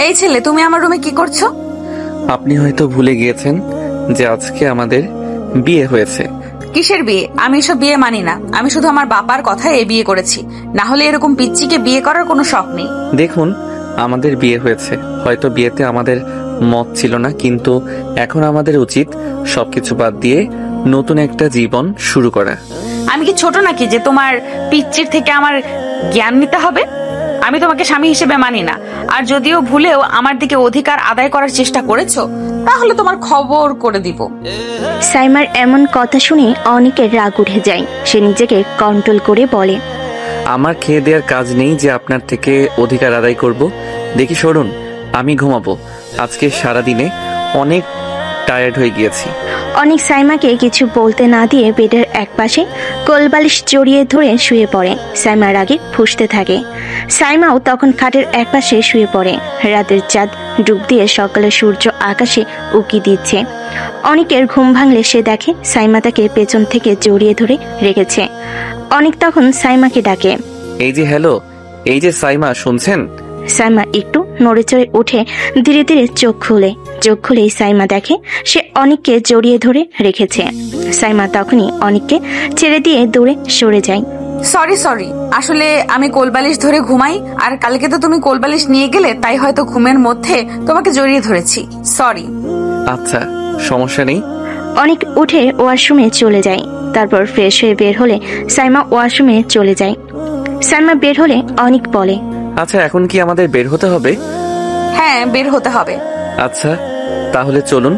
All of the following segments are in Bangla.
এই ছেলে, তুমি আমার রুমে কি করছো? আপনি হয়তো ভুলে গিয়েছেন যে আজকে আমাদের বিয়ে হয়েছে। কিসের বিয়ে? আমি এসব বিয়ে মানি না। আমি শুধু আমার বাবার কথায় এই বিয়ে করেছি, না হলে এরকম পিচ্চিকে বিয়ে করার কোনো শখ নেই। দেখুন, আমাদের বিয়ে হয়েছে, হয়তো বিয়েতে আমাদের মত ছিল না, কিন্তু এখন আমাদের উচিত সবকিছু বাদ দিয়ে নতুন একটা জীবন শুরু করা। আমি কি ছোট নাকি যে তোমার পিচ্চির থেকে আমার জ্ঞান নিতে হবে? আমি তোমাকে স্বামী হিসেবে মানি না। আর যদিও ভুলেও আমার দিকে অধিকার আদায় করার চেষ্টা করেছো, তাহলে তোমার খবর করে দিব। সাইমার এমন কথা শুনে অনেকের রাগ উঠে যায়। সে নিজেকে কন্ট্রোল করে বলে, আমার খেয়ে দেওয়ার কাজ নেই যে আপনার থেকে অধিকার আদায় করব। দেখি সরুন, আমি ঘুমাবো। আজকে সারাদিনে অনেক টায়ার্ড হয়ে গিয়েছি। অনেক সাইমাকে কিছু বলতে না দিয়ে বেডের একপাশে কোলবালিশ জড়িয়ে ধরে শুয়ে পড়ে। সাইমা রাগে ফুঁসতে থাকে। সাইমাও তখন খাটের একপাশে শুয়ে পড়ে। রাতের চাঁদ ডুব দিয়ে সকালে সূর্য আকাশে উকি দিচ্ছে। অনেকের ঘুম ভাঙলে সে দেখে সাইমা তাকে পেছন থেকে জড়িয়ে ধরে রেখেছে। অনেক তখন সাইমাকে ডাকে, এই যে হ্যালো, এই যে সাইমা, শুনছেন? সাইমা একটু নড়েচড়ে উঠে ধীরে ধীরে চোখ খুলেই সাইমা দেখে সে অনেককে জড়িয়ে ধরে রেখেছে। সাইমা তখনই অনেককে ছেড়ে দিয়ে দূরে সরে যায়। সরি, আসলে আমি কোলবালিশ ধরে ঘুমাই, আর কালকে তো তুমি কোলবালিশ নিয়ে গেলে, তাই হয়তো ঘুমের মধ্যে তোমাকে জড়িয়ে ধরেছি। সরি। আচ্ছা, সমস্যা নেই। অনেক উঠে ওয়াশরুমে চলে যায়। তারপর ফ্রেশ হয়ে বের হলে সাইমা ওয়াশরুমে চলে যায়। সাইমা বের হলে অনেক বলে, আচ্ছা, এখন কি আমাদের বের হতে হবে? হ্যাঁ, বের হতে হবে। আচ্ছা, তাহলে চলুন।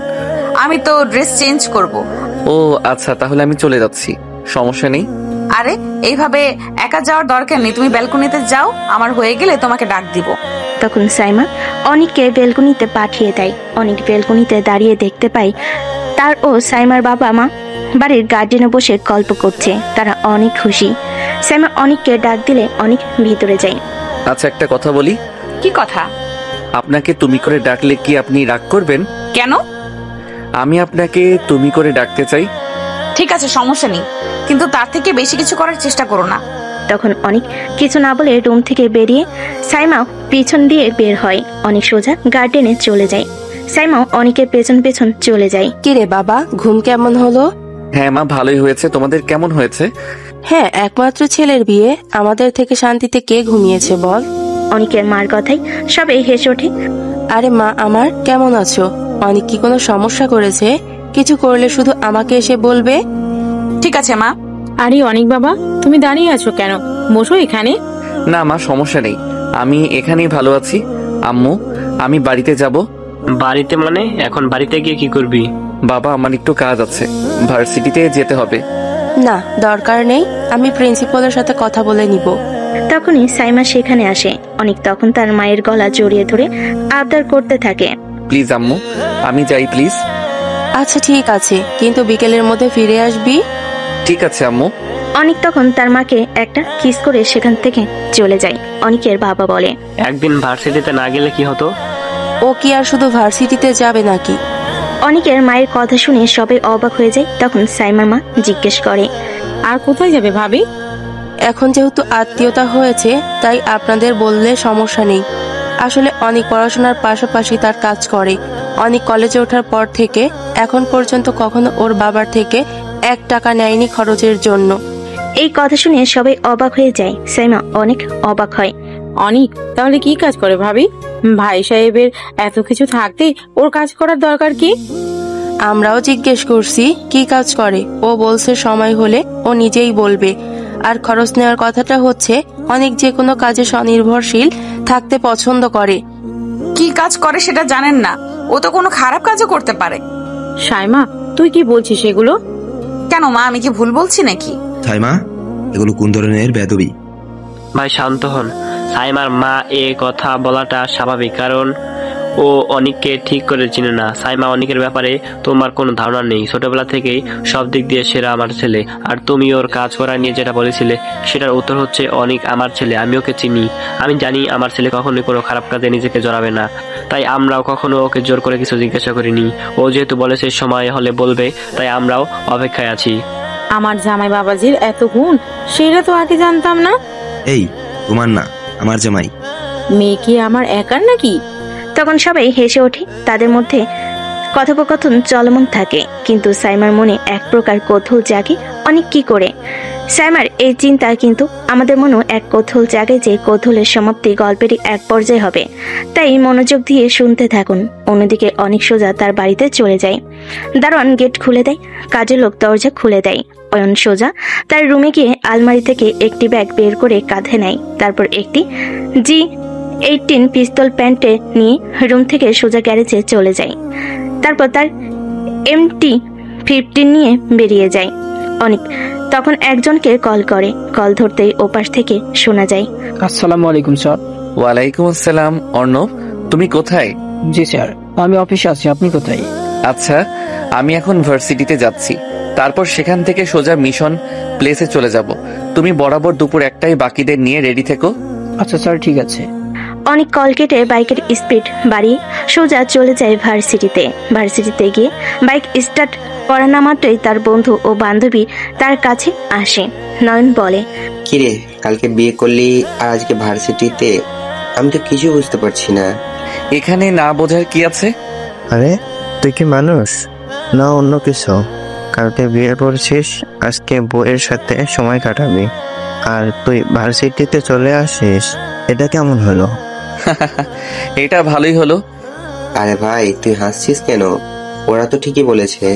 আমি তো ড্রেস চেঞ্জ করব। ও আচ্ছা, তাহলে আমি চলে যাচ্ছি, সমস্যা নেই। আরে, এইভাবে একা যাওয়ার দরকার নেই। তুমি ব্যালকনিতে যাও, আমার হয়ে গেলে তোমাকে ডাক দিব। তখন সাইমা অনেককে বেলকনিতে পাঠিয়ে দেয়। অনেক বেলকনিতে দাঁড়িয়ে দেখতে পায় তার ও সাইমার বাবা মা বাড়ির গার্ডেনে বসে গল্প করছে। তারা অনেক খুশি। সাইমা অনেককে ডাক দিলে অনেক ভিতরে যায়। আচ্ছা, একটা কথা বলি। কি কথা? আপনাকে তুমি করে ডাকলে কি আপনি রাগ করবেন? কেন? আমি আপনাকে তুমি করে ডাকতে চাই। ঠিক আছে, সমস্যা নেই, কিন্তু তার থেকে বেশি কিছু করার চেষ্টা করো না। তখন অনেক কিছু না বলে রুম থেকে বেরিয়ে সাইমা পিছন দিয়ে বের হয়। অনেক সোজা গার্ডেনে চলে যায়। সাইমাও অনেকের পেছন পেছন চলে যায়। কিরে বাবা, ঘুম কেমন হলো? হ্যাঁ মা, ভালোই হয়েছে। তোমাদের কেমন হয়েছে? হ্যাঁ, একমাত্র ছেলের বিয়ে, আমাদের থেকে শান্তিতে কে ঘুমিয়েছে বল? অনেকের মার কথাই সবাই হেসে ওঠে। আরে মা আমার, কেমন আছো? অনেক কি কোনো সমস্যা করেছে? কিছু করলে শুধু আমাকে এসে বলবে। ঠিক আছে মা। আরে অনেক বাবা, তুমি দাঁড়িয়ে আছো কেন? বসো এখানে। না মা, সমস্যা নেই, আমি এখানেই ভালো আছি। আম্মু, আমি বাড়িতে যাব। বাড়িতে মানে? এখন বাড়িতে গিয়ে কি করবি? বাবা, আমার একটু কাজ আছে, ভার্সিটিতে যেতে হবে। না, দরকার নেই, আমি প্রিন্সিপালের সাথে কথা বলে নিব। তখনই সাইমা সেখানে আসে। অনেক তখন তার মায়ের গলা জড়িয়ে ধরে আবদার করতে থাকে, প্লিজ আম্মু, আমি যাই প্লিজ। আচ্ছা ঠিক আছে, কিন্তু বিকেলের মধ্যে ফিরে আসবি। ঠিক আছে আম্মু। অনেক তখন তার মাকে একটা কিস করে সেখান থেকে চলে যায়। অনেকের বাবা বলে, একদিন ভার্সিটিতে না গেলে কি হতো? ও কি আর শুধু ভার্সিটিতে যাবে নাকি? অনেকের মায়ের কথা শুনে সবাই অবাক হয়ে যায়। তখন সাইমার মা জিজ্ঞেস করে, আর কোথায় যাবে ভাবি? এখন যেহেতু আত্মীয়তা হয়েছে, তাই আপনাদের বললে সমস্যা নেই। আসলে অনেক পড়াশোনার পাশাপাশি তার কাজ করে। অনেক কলেজে ওঠার পর থেকে এখন পর্যন্ত কখনো ওর বাবার থেকে 1 টাকা নেয়নি খরচের জন্য। এই কথা শুনে সবাই অবাক হয়ে যায়। সাইমা অনেক অবাক হয়। অনেক তাহলে কি কাজ করে ভাবি? ভাই সাহেবের এত কিছু থাকতে ওর কাজ করার দরকার কি? আমরাও জিজ্ঞেস করছি কি কাজ করে, ও বলছে সময় হলে ও নিজেই বলবে। আর খরচ নেওয়ার কথাটা হচ্ছে, অনেক যে কোনো কাজে স্বনির্ভরশীল থাকতে পছন্দ করে। কি কাজ করে সেটা জানেন না? ও তো কোনো খারাপ কাজও করতে পারে। সাইমা, তুই কি বলছিস এগুলো? কেন মা, আমি কি ভুল বলছি নাকি? সাইমা, এগুলো কোন ধরনের বেয়াদবি? ভাই শান্ত হন। সাইমার মা এ কথা বলাটা স্বাভাবিক, কারণ ও অনেককে ঠিক করে চিনে না। সাইমা অনেকের ব্যাপারে তোমার কোনো ধারণা নেই। ছোটবেলা থেকেই সব দিক দিয়ে সেরা আমার ছেলে। আর তুমি ওর কাজ করা নিয়ে যেটা বলেছিলে, সেটার উত্তর হচ্ছে অনেক আমার ছেলে। আমি ওকে চিনি, আমি জানি আমার ছেলে কখনোই কোনো খারাপ কাজে নিজেকে জড়াবে না। তাই আমরাও কখনো ওকে জোর করে কিছু জিজ্ঞাসা করিনি। ও যেহেতু বলেছে সময় হলে বলবে, তাই আমরাও অপেক্ষায় আছি। আমার জামাই বাবাজির এত গুণ, সেটা তো আগে জানতাম না। এই, তোমার না, আমার জামাই। মেয়ে কি আমার একার নাকি? তখন সবাই হেসে ওঠে। তাদের মধ্যে কথোপকথন চলমান থাকে, কিন্তু সাইমার মনে এক প্রকার কৌতূহল জাগে। অনেক কি করে সাইমার এই চিন্তা, কিন্তু আমাদের মনেও এক কৌতূহল জাগে যে কৌতূহলের সমাপ্তি গল্পেরই এক পর্যায়ে হবে। তাই মনোযোগ দিয়ে শুনতে থাকুন। অন্যদিকে অনেক সোজা তার বাড়িতে চলে যায়। দারোয়ান গেট খুলে দেয়, কাজের লোক দরজা খুলে দেয়। অয়ন সোজা তার রুমে গিয়ে আলমারি থেকে একটি ব্যাগ বের করে কাঁধে নেয়। তারপর একটি G18 পিস্তল প্যান্টে নিয়ে রুম থেকে সোজা গ্যারেজে চলে যায়। তারপর তার MT-15 নিয়ে বেরিয়ে যায়। অনেক তখন একজনকে কল করে। কল ধরতেই ওপাশ থেকে শোনা যায়, আসসালামু আলাইকুম স্যার। ওয়ালাইকুম আসসালাম। অর্ণব, তুমি কোথায়? জি স্যার, আমি অফিসে আছি, আপনি কোথায়? আচ্ছা, আমি এখন ভার্সিটিতে যাচ্ছি, তারপর সেখান থেকে সোজা মিশন প্লেসে চলে যাব। তুমি বরাবর দুপুর 1টায় বাকিদের নিয়ে রেডি থেকো। আচ্ছা স্যার, ঠিক আছে। অনেক কল কেটে বাইকের স্পিড বাড়িয়ে সোজা চলে যায় ভার্সিটিতে। ভার্সিটিতে গিয়ে বাইক স্টার্ট করা না মাত্রই তার বন্ধু ও বান্ধবী তার কাছে আসে। নয়ন বলে, কিরে, কালকে বিয়ে করলি আর আজকে ভার্সিটিতে? আমি তো কিছু বুঝতে পারছি না। এখানে না বোঝার কি আছে? আরে তুই কি মানুষ না অন্য কিছু? কালকে বিয়ে করছিস, আজকে বউয়ের সাথে সময় কাটাবি, আর তুই ভার্সিটিতে চলে আসিস, এটা কেমন হলো? এটা ভালোই হলো। আরে ভাই, তুই হাসছিস কেন? ওরা তো ঠিকই বলেছে।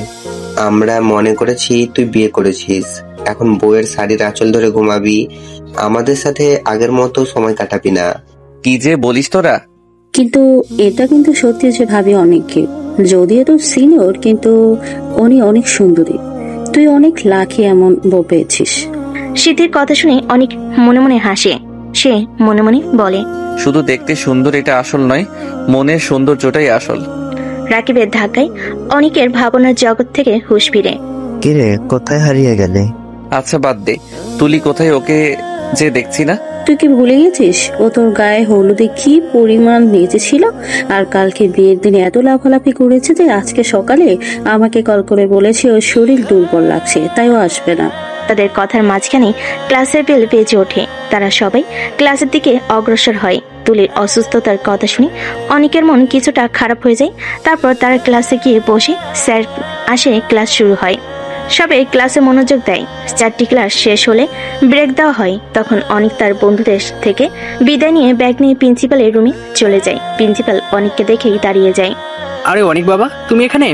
আমরা মনে করেছি তুই বিয়ে করেছিস, এখন বউয়ের শাড়ির আঁচল ধরে ঘুমাবি, আমাদের সাথে আগের মতো সময় কাটাবি না। কি যে বলিস তোরা! কিন্তু এটা কিন্তু সত্যি যে ভাবি অনেককে, যদিও তো সিনিয়র, কিন্তু উনি অনেক সুন্দরী। তুই অনেক লাকি এমন বউ পেয়েছিস। সিদ্ধির কথা শুনে অনেক মনে মনে হাসে। সে মনে মনে বলে, শুধু দেখতে সুন্দর এটা আসল নয়, মনের সৌন্দর্যটাই আসল। রাকিবের ধাক্কায় অনেকের ভাবনার জগৎ থেকে হুঁশ ফিরে। কিরে, কোথায় হারিয়ে গেলে? আচ্ছা বাদ দে, তুলি কোথায়? ওকে যে দেখছি না। তুই কি ভুলে গেছিস ও তোর গায়ে হলুদে কি পরিমাণ নেচেছিল, আর কালকে বিয়ের দিনে এত লাফালাফি করেছে যে আজকে সকালে আমাকে কল করে বলেছে ওর শরীর দুর্বল লাগছে, তাই ও আসবে না। তাদের কথার মাঝখানে ক্লাসের বেল বেজে ওঠে। তারা সবাই ক্লাসের দিকে অগ্রসর হয়। তুলির অসুস্থতার কথা শুনে অনেকের মন কিছুটা খারাপ হয়ে যায়। তারপর তারা ক্লাসে গিয়ে বসে, স্যার আসে, ক্লাস শুরু হয়। সবাই ক্লাসে মনোযোগ দেয়। 4টি ক্লাস শেষ হলে ব্রেক দেওয়া হয়। তখন অনেক তার বন্ধুদের থেকে বিদায় নিয়ে ব্যাগ নিয়ে প্রিন্সিপালের রুমে চলে যায়। প্রিন্সিপাল অনেককে দেখেই দাঁড়িয়ে যায়। আরে অনেক বাবা, তুমি এখানে?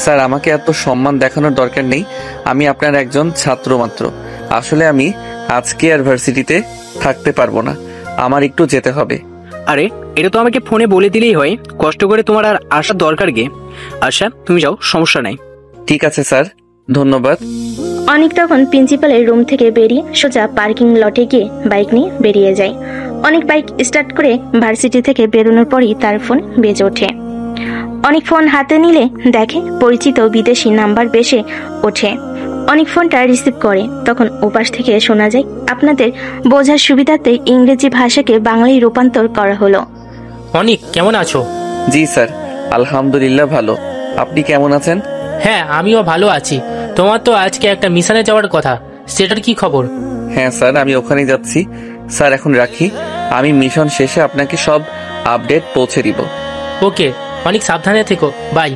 স্যার, আমাকে এত সম্মান দেখানোর দরকার নেই, আমি আপনার একজন ছাত্র মাত্র। আসলে আমি আজকে আর ভার্সিটিতে থাকতে পারবো না, আমার একটু যেতে হবে। আরে এটা তো আমাকে ফোনে বলে দিলেই হয়, কষ্ট করে তোমার আর আসার দরকার গে। আচ্ছা তুমি যাও, সমস্যা নাই। ঠিক আছে স্যার, ধন্যবাদ। অনেক তখন প্রিন্সিপালের রুম থেকে বেরিয়ে সোজা পার্কিং লটে গিয়ে বাইক নিয়ে বেরিয়ে যায়। অনেক বাইক স্টার্ট করে ভার্সিটি থেকে বেরোনোর পরই তার ফোন বেজে ওঠে। অনেক ফোন হাতে নিলে দেখে পরিচিত বিদেশি নাম্বার বেশে ওঠে। অনেক ফোনটা রিসিভ করে। তখন ওপাশ থেকে শোনা যায়, আপনাদের বোঝার সুবিধাতে ইংরেজি ভাষাকে বাংলায় রূপান্তর করা হলো। অনেক কেমন আছো? জি স্যার, আলহামদুলিল্লাহ ভালো। আপনি কেমন আছেন? হ্যাঁ, আমিও ভালো আছি। তোমার তো আজকে একটা মিশনে যাওয়ার কথা, সেটার কি খবর? হ্যাঁ স্যার, আমি ওখানেই যাচ্ছি। স্যার এখন রাখি, আমি মিশন শেষে আপনাকে সব আপডেট পৌঁছে দিব। ওকে, অনেক সাবধানে থেকো, বাই।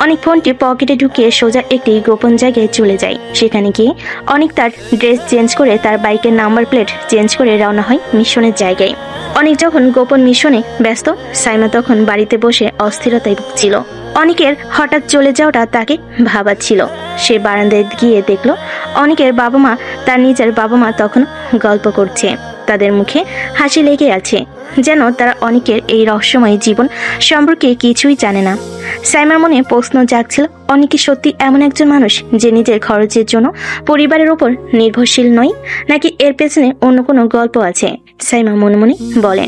অনেক ফোনটি পকেটে ঢুকিয়ে সোজা একটি গোপন জায়গায় চলে যায়। সেখানে গিয়ে অনেক তার ড্রেস চেঞ্জ করে তার বাইকের নাম্বার প্লেট চেঞ্জ করে রওনা হয় মিশনের জায়গায়। অনেক যখন গোপন মিশনে ব্যস্ত, সাইমা তখন বাড়িতে বসে অস্থিরতায় ভুগছিল। অনেকের হঠাৎ চলে যাওয়াটা তাকে ভাবাচ্ছিল। সে বারান্দায় গিয়ে দেখলো অনেকের বাবা মা, তার নিজের বাবা মা তখন গল্প করছে। তাদের মুখে হাসি লেগে আছে, যেন তারা অনেকের এই রহস্যময় জীবন সম্পর্কে কিছুই জানে না। সাইমার মনে প্রশ্ন জাগছিল, অনেকে সত্যি এমন একজন মানুষ যে নিজের খরচের জন্য পরিবারের উপর নির্ভরশীল নয়, নাকি এর পেছনে অন্য কোনো গল্প আছে? সাইমা মনে মনে বলে,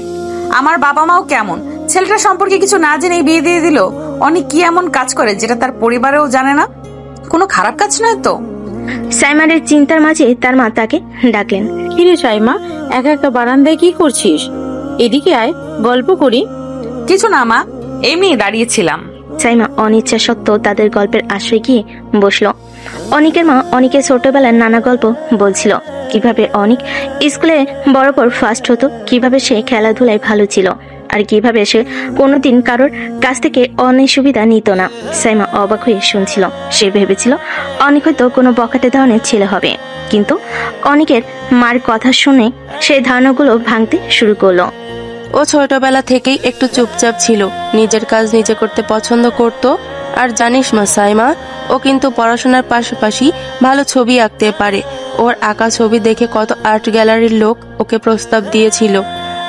আমার বাবা মাও কেমন, ছেলেটা সম্পর্কে কিছু না জেনেই বিয়ে দিয়ে দিল। অনেক কি এমন কাজ করে যেটা তার পরিবারেও জানে না? কোনো খারাপ কাজ নয় তো? সাইমারের চিন্তার মাঝে তার মা তাকে ডাকলেন। কিরে সাইমা, একা একা বারান্দায় কি করছিস? এদিকে আয়, গল্প করি। কিছু না মা, এমনি দাঁড়িয়েছিলাম। সাইমা অনিচ্ছা সত্ত্বেও তাদের গল্পের আশ্রয় গিয়ে বসলো। অনেকের মা অনেকের ছোটবেলার নানা গল্প বলছিল। কিভাবে অনেক স্কুলে বরাবর ফার্স্ট হতো, কিভাবে সে খেলাধুলায় ভালো ছিল, আর কিভাবে সে কোনোদিন কারোর কাছ থেকে অনেক সুবিধা নিত না। সাইমা অবাক হয়ে শুনছিল। সে ভেবেছিল অনেক হয়তো কোনো বখাটে ধরনের ছেলে হবে, কিন্তু অনেকের মার কথা শুনে সেই ধারণাগুলো ভাঙতে শুরু করলো। ও ছোটবেলা থেকেই একটু চুপচাপ ছিল, নিজের কাজ নিজে করতে পছন্দ করত। আর জানিস মা সাইমা, ও কিন্তু পড়াশোনার পাশাপাশি ভালো ছবি আঁকতে পারে। ওর আঁকা ছবি দেখে কত আর্ট গ্যালারির লোক ওকে প্রস্তাব দিয়েছিল।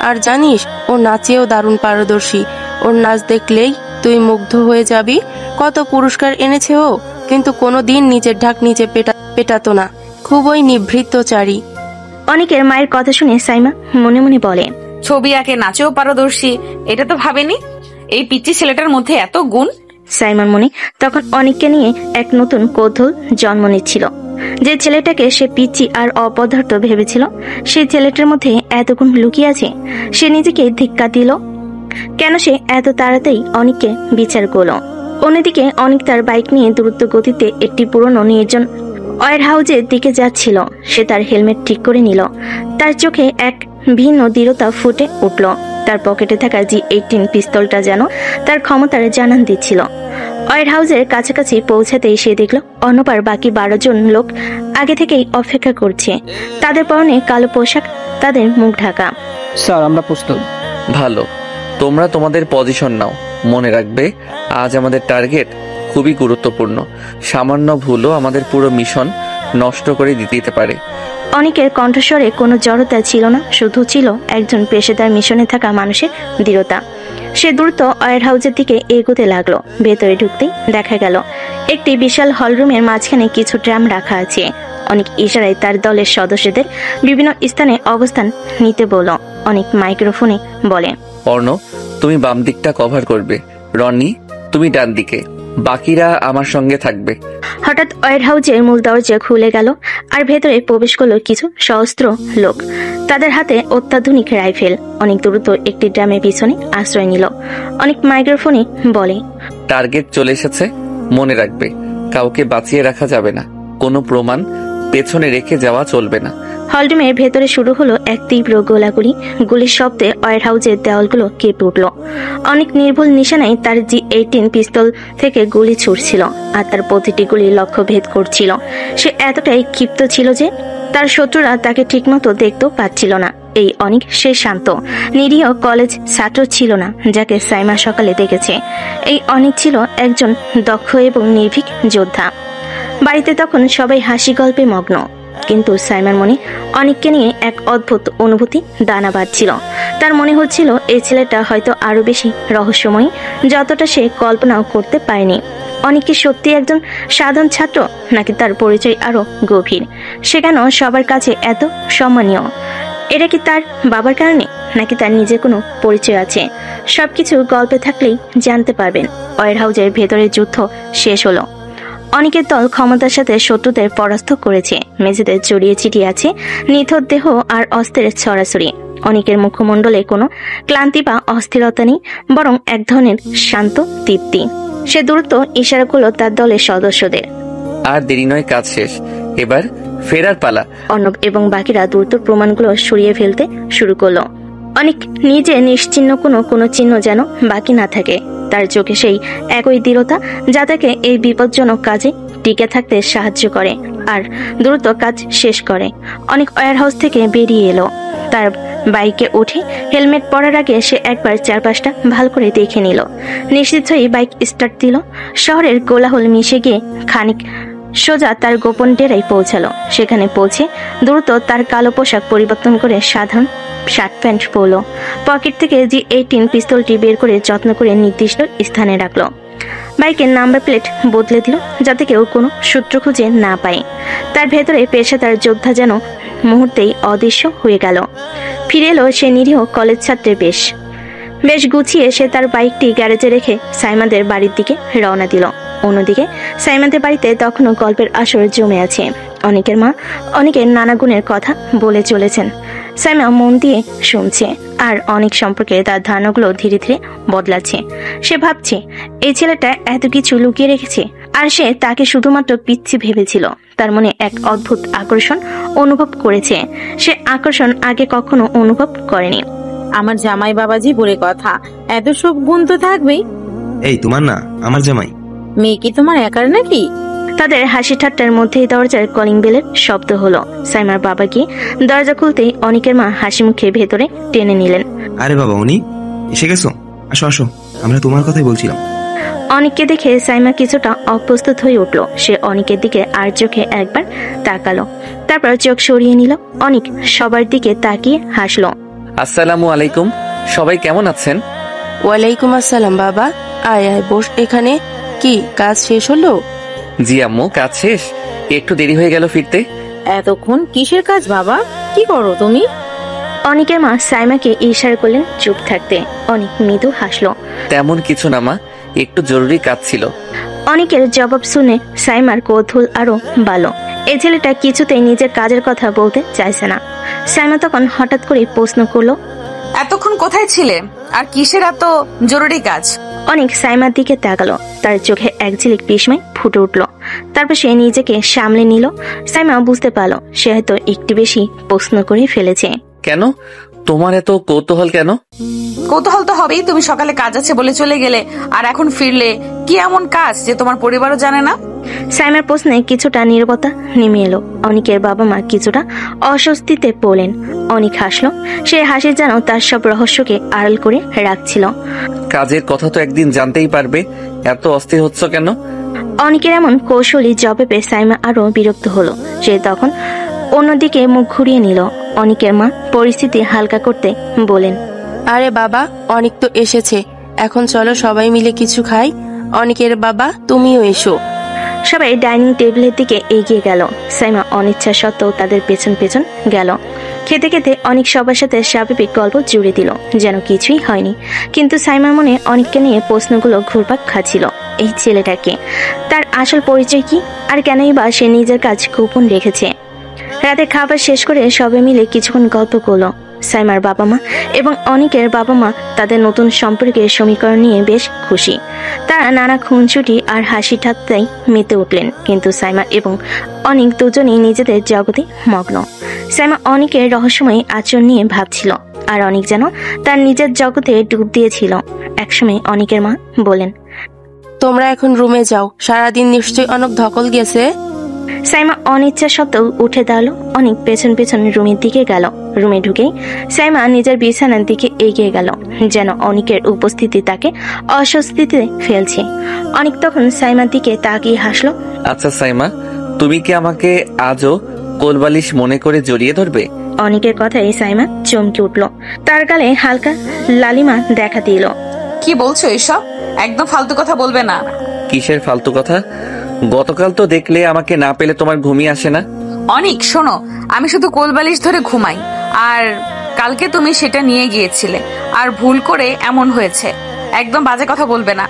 আর জানিস, ও নাচেও দারুণ পারদর্শী। ওর নাচ দেখলেই তুই মুগ্ধ হয়ে যাবি। কত পুরস্কার এনেছে ও, কিন্তু কোনোদিন নিজের ঢাক নিজে পেটাতো না। খুবই নিভৃতচারী। অনেকের মায়ের কথা শুনে সাইমা মনে মনে বলে, ছবি আঁকে, নাচেও পারদর্শী, এটা তো ভাবেনি। এই পিচ্চি ছেলেটার মধ্যে এত গুণ। সাইমার মনে তখন অনেককে নিয়ে এক নতুন কৌতূহল জন্ম নিচ্ছিল। যে ছেলেটাকে সে পিচ্চি আর অপদার্থ ভেবেছিল, সেই ছেলেটার মধ্যে এত গুণ লুকিয়ে আছে। সে নিজেকে ধিক্কা দিল। কেন সে এত তাড়াতাড়ি অনেককে বিচার করলো? অন্যদিকে অনেক তার বাইক নিয়ে দ্রুত গতিতে একটি পুরনো নির্জন ওয়ার হাউজের দিকে যাচ্ছিল। সে তার হেলমেট ঠিক করে নিল। তার চোখে এক ভিন্ন দৃঢ়তা ফুটে উঠল। তার পকেটে থাকা G18 পিস্তলটা যেন তার ক্ষমতার জানান দিচ্ছিল। ওয়ার হাউজের কাছাকাছি পৌঁছাতেই সে দেখল অন্যপার বাকি 12 জন লোক আগে থেকেই অপেক্ষা করছে। তাদের পরনে কালো পোশাক, তাদের মুখ ঢাকা। স্যার, আমরা প্রস্তুত। ভালো, তোমরা তোমাদের পজিশন নাও। মনে রাখবে, আজ আমাদের টার্গেট খুবই গুরুত্বপূর্ণ। সামান্য ভুলও আমাদের পুরো মিশন নষ্ট করে দিতে পারে। অনেকের কণ্ঠস্বরে কোনো জড়তা ছিল না, শুধু ছিল একজন পেশাদার মিশনে থাকা মানুষের দৃঢ়তা। সে দ্রুত ওয়ার হাউসের দিকে এগোতে লাগলো। ভেতরে ঢুকতেই দেখা গেল একটি বিশাল হলরুমের মাঝখানে কিছু ড্রাম রাখা আছে। অনেক ইশারায় তার দলের সদস্যদের বিভিন্ন স্থানে অবস্থান নিতে বলল। অনেক মাইক্রোফোনে বলে, অর্ণ, তুমি বাম দিকটা কভার করবে, রনি তুমি ডান দিকে, বাকিরা আমার সঙ্গে থাকবে। হঠাৎ ওয়ার হাউসের মূল দরজা খুলে গেল আর ভেতরে প্রবেশ করলো কিছু সশস্ত্র লোক। তাদের হাতে অত্যাধুনিক রাইফেল। অনেক দ্রুত একটি ড্রামের পিছনে আশ্রয় নিল। অনেক মাইক্রোফোনে বলে, টার্গেট চলে এসেছে, মনে রাখবে কাউকে বাঁচিয়ে রাখা যাবে না, কোনো প্রমাণ পেছনে রেখে যাওয়া চলবে না। হলরুমের ভেতরে শুরু হলো এক তীব্র গোলাগুলি। গুলির শব্দে ওয়ার হাউসের দেওয়ালগুলো কেঁপে উঠল। অনেক নির্ভুল নিশানায় তার G18 পিস্তল থেকে গুলি ছুটছিল আর তার প্রতিটি গুলি লক্ষ্য ভেদ করছিল। সে এতটাই ক্ষিপ্ত ছিল যে তার শত্রুরা তাকে ঠিকমতো দেখতেও পাচ্ছিল না। এই অনেক সে শান্ত নিরীহ কলেজ ছাত্র ছিল না যাকে সাইমা সকালে দেখেছে। এই অনেক ছিল একজন দক্ষ এবং নির্ভীক যোদ্ধা। বাড়িতে তখন সবাই হাসি গল্পে মগ্ন, কিন্তু সাইমার মনে অনেককে নিয়ে এক অদ্ভুত অনুভূতি দানা বাঁধছিল। তার মনে হচ্ছিল এই ছেলেটা হয়তো আরো বেশি রহস্যময়ী, যতটা সে কল্পনাও করতে পারেনি। অনেকে সত্যি একজন সাধারণ ছাত্র, নাকি তার পরিচয় আরো গভীর? সে কেন সবার কাছে এত সম্মানীয়? এটা কি তার বাবার কারণে, নাকি তার নিজের কোনো পরিচয় আছে? সবকিছু গল্পে থাকলেই জানতে পারবেন। ওয়ার হাউসের ভেতরে যুদ্ধ শেষ হলো। অনেকের দল ক্ষমতার সাথে শত্রুদের পরাস্ত করেছে। মেঝেতে জড়িয়ে ছিটিয়ে আছে নিথর দেহ আর অস্ত্রের ছড়াছড়ি। অনেকের মুখমণ্ডলে কোনো ক্লান্তি বা অস্থিরতা নেই, বরং এক ধরনের শান্ত তৃপ্তি। সে দ্রুত ইশারা করলো তার দলের সদস্যদের, আর দেরি নয়, কাজ শেষ, এবার ফেরার পালা। অর্ণব এবং বাকিরা দ্রুত প্রমাণগুলো সরিয়ে ফেলতে শুরু করলো। অনেক নিজে নিশ্চিহ্ন কোনো চিহ্ন যেন বাকি না থাকে। তার চোখে সেই একই দৃঢ়তা যা তাকে এই বিপজ্জনক কাজে টিকে থাকতে সাহায্য করে আর দ্রুত কাজ শেষ করে। অনেক ওয়্যার হাউস থেকে বেরিয়ে এলো। তার বাইকে উঠে হেলমেট পরার আগে সে একবার চারপাশটা ভালো করে দেখে নিল। নিশ্চিত হয়ে বাইক স্টার্ট দিল। শহরের কোলাহল মিশে গিয়ে খানিক সোজা তার গোপন ডেরায় পৌঁছালো। সেখানে পৌঁছে দ্রুত তার কালো পোশাক পরিবর্তন করে সাধারণ শার্ট প্যান্ট পরল। পকেট থেকে G18 পিস্তলটি বের করে যত্ন করে নির্দিষ্ট স্থানে রাখলো। বাইকের নাম্বার প্লেট বদলে দিল যাতে কেউ কোনো সূত্র খুঁজে না পায়। তার ভেতরে পেশাদার যোদ্ধা যেন মুহূর্তেই অদৃশ্য হয়ে গেল। ফিরে এলো সে নিরীহ কলেজ ছাত্রের বেশ গুছিয়ে সে তার বাইকটি গ্যারেজে রেখে সাইমাদের বাড়ির দিকে রওনা দিল। অন্যদিকে সাইমাদের বাড়িতে তখনও গল্পের আসর জমে আছে। অনেকের মা অনেকের নানা গুণের কথা বলে চলেছেন। সাইমা মন দিয়ে শুনছে আর অনেক সম্পর্কে তার ধারণাগুলো ধীরে ধীরে বদলাচ্ছে। সে ভাবছে এই ছেলেটা এত কিছু লুকিয়ে রেখেছে আর সে তাকে শুধুমাত্র পিচ্ছি ভেবেছিল। তার মনে এক অদ্ভুত আকর্ষণ অনুভব করেছে, সে আকর্ষণ আগে কখনো অনুভব করেনি। আমার জামাই বাবাজি বলে কথা, এত সব গুণ তো থাকবেই। এই তোমার না, আমার জামাই। মেয়ে কি তোমার একার নাকি? তাদের হাসি ঠাট্টার মধ্যেই দরজার কলিং বেলের শব্দ হলো। সাইমার বাবা গিয়ে দরজা খুলতেই অনিকের মা হাসি মুখে ভেতরে টেনে নিলেন। আরে বাবা, উনি এসে গেছো? আসো আসো, আমরা তোমার কথাই বলছিলাম। অনিককে দেখে সাইমা কিছুটা অপ্রস্তুত হয়ে উঠল। সে অনিকের দিকে আর চোখে একবার তাকালো, তারপর চোখ সরিয়ে নিল। অনিক সবার দিকে তাকিয়ে হাসলো। আসসালামু আলাইকুম, সবাই কেমন আছেন? ওয়ালাইকুম আসসালাম বাবা, আয় আয় বস এখানে। কি কাজ শেষ হলো? জি আম্মু, কাজ শেষ, একটু দেরি হয়ে গেল ফিরতে। এতক্ষণ কিসের কাজ বাবা? কি করো তুমি? অনিকের মা সাইমাকে ইশারা করলেন চুপ থাকতে। অনিক মৃদু হাসলো। তেমন কিছু না মা, একটু জরুরি কাজ ছিল। অনিকের জবাব শুনে সাইমার কৌতূহল আরো বাড়লো। এই ছেলেটা কিছুতেই নিজের কাজের কথা বলতে চাইছে না। সাইমা তখন হঠাৎ করে প্রশ্ন করলো, এতক্ষণ কোথায় ছিলে আর কিসের এত জরুরি কাজ? অনিক সাইমার দিকে তাকালো, তার চোখে এক ঝিলিক বিস্ময় ফুটে উঠলো। তারপর সে নিজেকে সামলে নিল। সাইমা বুঝতে পারলো সে হয়তো একটু বেশি প্রশ্ন করে ফেলেছে। কেন তোমার এত কৌতূহল কেন? কৌতূহল তো হবেই, তুমি সকালে কাজ আছে বলে চলে গেলে আর এখন ফিরলে। কি এমন কাজ যে তোমার পরিবারও জানে না? সাইমার প্রশ্নে কিছুটা নীরবতা নেমে এলো। অনিকের বাবা মা কিছুটা অস্বস্তিতে পড়লেন। অনিক হাসলো, সে হাসি যেন তার সব রহস্যকে আড়াল করে রাখছিল। কাজের কথা তো একদিন জানতেই পারবে, এত অস্থির হচ্ছ কেন? অনিকের এমন কৌশলী জবাবে সাইমা আরো বিরক্ত হলো। সে তখন অন্যদিকে মুখ ঘুরিয়ে নিল। অনিকের মা পরিস্থিতি হালকা করতে বলেন, আরে বাবা, অনেক তো এসেছে, এখন চলো সবাই মিলে কিছু খাই। অনিকের বাবা, তুমিও এসো। সবাই ডাইনিং টেবিলের দিকে এগিয়ে গেল। সাইমা অনিচ্ছা সত্ত্বেও তাদের পেছন পেছন গেল। খেতে খেতে অনেক সবার সাথে স্বাভাবিক গল্প জুড়ে দিল, যেন কিছুই হয়নি। কিন্তু সাইমার মনে অনেককে নিয়ে প্রশ্নগুলো ঘুরপাক খাচ্ছিল। এই ছেলেটাকে, তার আসল পরিচয় কি, আর কেনই বা সে নিজের কাজ গোপন রেখেছে। রাতে খাবার শেষ করে সবাই মিলে কিছুক্ষণ গল্প করলো। সাইমার বাবা মা এবং অনিকের বাবা মা তাদের নতুন সম্পর্কের সমীকরণ নিয়ে বেশ খুশি। তারা নানা খুনসুটি আর হাসি ঠাট্টায় মেতে উঠলেন। কিন্তু সাইমা এবং অনিক দুজনেই নিজেদের জগতে মগ্ন। সাইমা অনিকের রহস্যময় আচরণ নিয়ে ভাবছিল, আর অনিক যেন তার নিজের জগতে ডুব দিয়েছিল। একসময় অনিকের মা বলেন, তোমরা এখন রুমে যাও, সারাদিন নিশ্চয়ই অনেক ধকল গেছে। সাইমা অনিচ্ছা সত্ত্বেও উঠে দাঁড়ালো। অনেক পেছন পেছন রুমের দিকে গেল। রুমে ঢুকেই সাইমা নিজের বিছানার দিকে এগিয়ে গেল, যেন অনিকের উপস্থিতি তাকে অস্বস্তিতে ফেলছে। অনিক তখন সাইমার দিকে তাকিয়ে হাসলো। আচ্ছা সাইমা, তুমি কি আমাকে আজও কোলবালিশ মনে করে জড়িয়ে ধরবে? অনিকের কথায় সাইমা চমকে উঠল। তার গালে হালকা লালিমা দেখা দিল। কি বলছো এসব? একদম ফালতু কথা বলবে না। কিসের ফালতু কথা? গতকাল তো দেখলে আমাকে না পেলে তোমার ঘুমিয়ে আসে না। অনিক শোনো, আমি শুধু কোলবালিশ ধরে ঘুমাই, আর কালকে তুমি সেটা নিয়ে গিয়েছিলে আর ভুল করে এমন হয়েছে। একদম বাজে কথা বলবে না।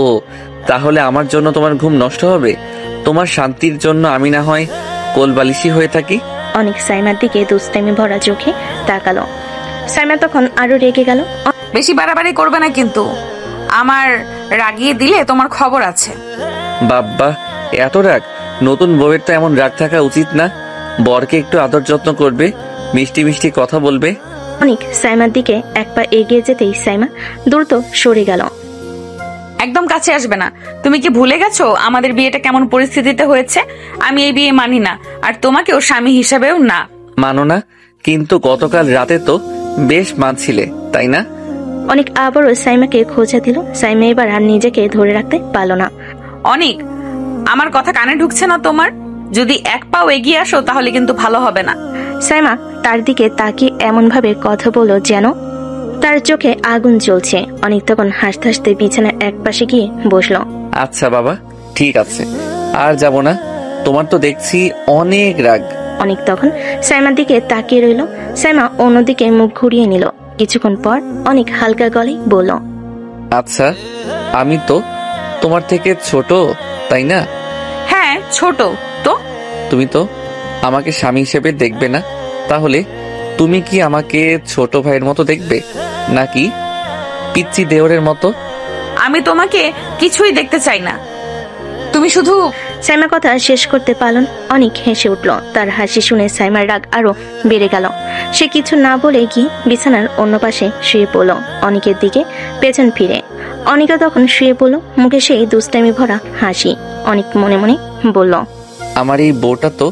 ও, তাহলে আমার জন্য তোমার ঘুম নষ্ট হবে? তোমার শান্তির জন্য আমি না হয় কোলবালিশই হয়ে থাকি। অনিক সাইমার দিকে দুষ্টামি ভরা চোখে তাকালো। সাইমা তখন আরো রেগে গেল। বেশি বাড়াবাড়ি করবে না কিন্তু, আমার রাগিয়ে দিলে তোমার খবর আছে। বাব্বা, এত রাগ? নতুন বউয়ের তো এমন রাগ থাকা উচিত না। বরকে একটু আদর যত্ন করবে, মিষ্টি মিষ্টি কথা বলবে। অনিক সাইমার দিকে এক পা এগিয়ে যেতেই সাইমা দ্রুত সরে গেল। একদম কাছে আসবে না। তুমি কি ভুলে গেছো আমাদের বিয়েটা কেমন পরিস্থিতিতে হয়েছে? আমি এই বিয়ে মানি না, আর তোমাকেও স্বামী হিসেবেও না। মানো না? কিন্তু গতকাল রাতে তো বেশ মানছিলে, তাই না? অনিক আবারও সাইমাকে খোঁজা দিল। সাইমা এবার আর নিজেকে ধরে রাখতে পারল না। অনিক, আমার কথা কানে ঢুকছে না তোমার? যদি এক পাও এগিয়ে আসো তাহলে কিন্তু ভালো হবে না। সাইমা তার দিকে তাকিয়ে এমন ভাবে কথা বলল যেন তার চোখে আগুন জ্বলছে। অনিক তখন হাসতে হাসতে বিছানার এক পাশে গিয়ে বসলো। আচ্ছা বাবা, ঠিক আছে, আর যাব না। তোমার তো দেখছি অনেক রাগ। অনিক তখন সাইমার দিকে তাকিয়ে রইল। সাইমা অন্যদিকে মুখ ঘুরিয়ে নিল। কিছুক্ষণ পর অনেক হালকা গলায় বলল, আচ্ছা, আমি তো তোমার থেকে ছোট, তাই না? হ্যাঁ ছোট তো। তুমি তো আমাকে স্বামী হিসেবে দেখবে না, তাহলে তুমি কি আমাকে ছোট ভাইয়ের মতো দেখবে, নাকি পিচ্চি দেওরের মতো? আমি তোমাকে কিছুই দেখতে চাই না। তুমি শুধু সাইমা কথা শেষ করতে পারল না। অনেক হেসে উঠল। তার হাসি শুনে সাইমার রাগ আরো বেড়ে গেল। সে কিছু না বলে গিয়ে বিছানার অন্য পাশে শুয়ে পড়ল, অনেকের দিকে পেছন ফিরে। অনিকা তখন শুয়ে পড়ল, মুখে সেই দুষ্টামি ভরা হাসি। অনেক মনে মনে বলল, আমার এই বউটা তো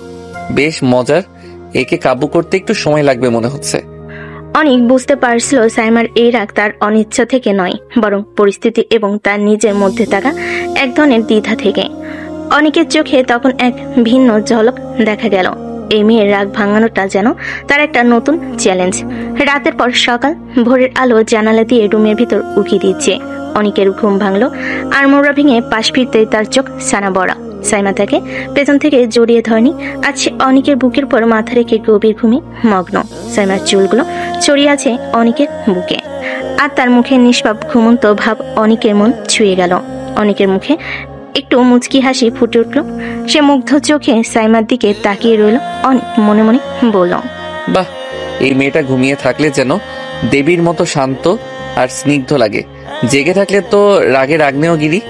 বেশ মজার, একে কাবু করতে একটু সময় লাগবে মনে হচ্ছে। অনেক বুঝতে পারছিল সাইমার এই রাগ তার অনিচ্ছা থেকে নয়, বরং পরিস্থিতি এবং তার নিজের মধ্যে থাকা এক ধরনের দ্বিধা থেকে। অনেকের চোখে তখন এক ভিন্ন ঝলক দেখা গেল। এই মেয়ের রাগ ভাঙানোটা যেন তার একটা নতুন চ্যালেঞ্জ। রাতের পর সকাল, ভোরের আলো জানালা দিয়ে রুমের ভিতর উকি দিচ্ছে। অনেকের ঘুম ভাঙলো, আর মোড়া ভেঙে পাশ ফিরতেই তার চোখ ছানা বড়া। সাইমা তাকে পেছন থেকে জড়িয়ে ধরেনি, আজ সে অনেকের বুকের পর মাথা রেখে গভীর ঘুমে মগ্ন। সাইমার চুলগুলো ছড়িয়ে আছে অনেকের বুকে, আর তার মুখে নিষ্পাপ ঘুমন্ত ভাব অনেকের মন ছুঁয়ে গেল। অনেকের মুখে একটু মুচকি হাসি ফুটে উঠল। সে মুগ্ধ চোখে সাইমার দিকে তাকিয়ে রইল। অনেক মনে মনে বলল, বাহ, এই মেয়েটা ঘুমিয়ে থাকলে যেন দেবীর মতো শান্ত আর স্নিগ্ধ লাগে, জেগে থাকলে তো রাগের আগ্নেয়গিরি।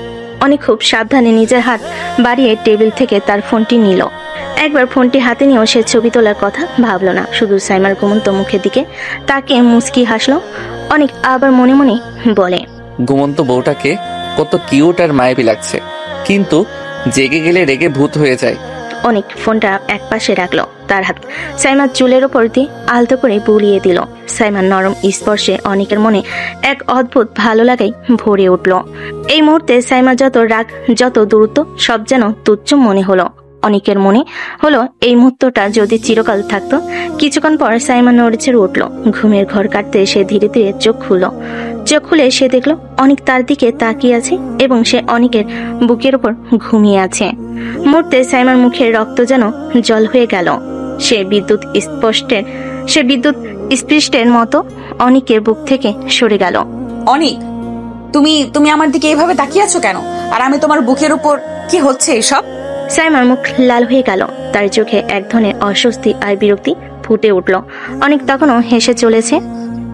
অনেক খুব সাবধানে নিজের হাত বাড়িয়ে টেবিল থেকে তার ফোনটি নিল। একবার ফোনটি হাতে নিয়েও সে ছবি তোলার কথা ভাবলো না, শুধু সাইমার ঘুমন্ত মুখের দিকে তাকে মুচকি হাসলো। অনেক আবার মনে মনে বলে, ঘুমন্ত বউটাকে কত কিউট আর মায়াবী লাগছে, কিন্তু জেগে গেলে রেগে ভূত হয়ে যায়। অনেক ফোনটা এক পাশে রাখলো। তার হাত সাইমার চুলের ওপর দিয়ে আলতো করে বুলিয়ে দিল। সাইমার নরম স্পর্শে অনেকের মনে এক অদ্ভুত ভালো লাগাই ভরে উঠল। এই মুহূর্তে সাইমার যত রাগ, যত দূরত্ব, সব যেন তুচ্ছ মনে হলো। অনেকের মনে হলো এই মুহূর্তটা যদি চিরকাল থাকতো। কিছুক্ষণ পর সাইমা নড়ে চড়ে উঠল। ঘুমের ঘর কাটতে সে ধীরে ধীরে চোখ খুলে সে দেখলো অনেক তার দিকে তাকিয়ে আছে এবং সে অনেকের বুকের উপর ঘুমিয়ে আছে। মুহূর্তে সাইমার মুখের রক্ত যেন জল হয়ে গেল। সে বিদ্যুৎ স্পৃষ্টের মতো অনেকের বুক থেকে সরে গেল। অনেক, তুমি আমার দিকে এভাবে তাকিয়ে আছো কেন? আর আমি তোমার বুকের উপর, কি হচ্ছে এসব? সাইমার মুখ লাল হয়ে গেল। তার চোখে এক ধরনের অস্বস্তি আর বিরক্তি ফুটে উঠল। অনেক তখনও হেসে চলেছে।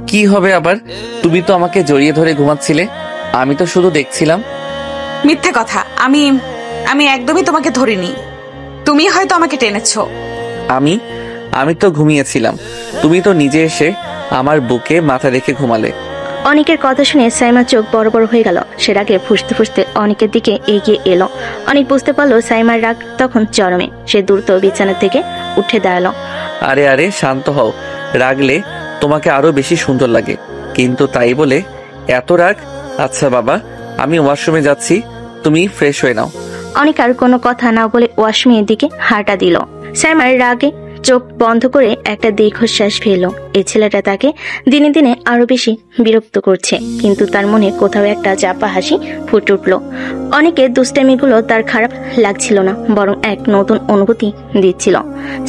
কি হবে আবার? তুমি তো আমাকে জড়িয়ে ধরে ঘুমাচ্ছিলে, আমি তো শুধু দেখছিলাম। মিথ্যে কথা, আমি একদমই তোমাকে ধরিনি, তুমি হয়তো আমাকে টেনেছো। আমি তো ঘুমিয়েছিলাম, তুমি তো নিজে এসে আমার বুকে মাথা রেখে ঘুমালে। অনেকের কথা শুনে সাইমার চোখ বড় বড় হয়ে গেল। সে রাগে ফুঁসতে ফুঁসতে অনেকের দিকে এগিয়ে এলো। অনেক বুঝতে পারলো সাইমার রাগ তখন চরমে। সে দ্রুত বিছানা থেকে উঠে দাঁড়ালো। আরে শান্ত হও, রাগলে তোমাকে আরো বেশি সুন্দর লাগে, কিন্তু তাই বলে এত রাগ? আচ্ছা বাবা, আমি ওয়াশরুমে যাচ্ছি, তুমি ফ্রেশ হয়ে নাও। অনেক আর কোনো কথা না বলে ওয়াশরুমের দিকে হাঁটা দিল। সাইমার রাগে চোখ বন্ধ করে একটা দীর্ঘশ্বাস ফেলল। এই ছেলেটা তাকে দিনে দিনে আরো বেশি বিরক্ত করছে, কিন্তু তার মনে কোথাও একটা চাপা হাসি ফুটে উঠল। অনেকের দুষ্টামিগুলো তার খারাপ লাগছিল না, বরং এক নতুন অনুভূতি দিচ্ছিল।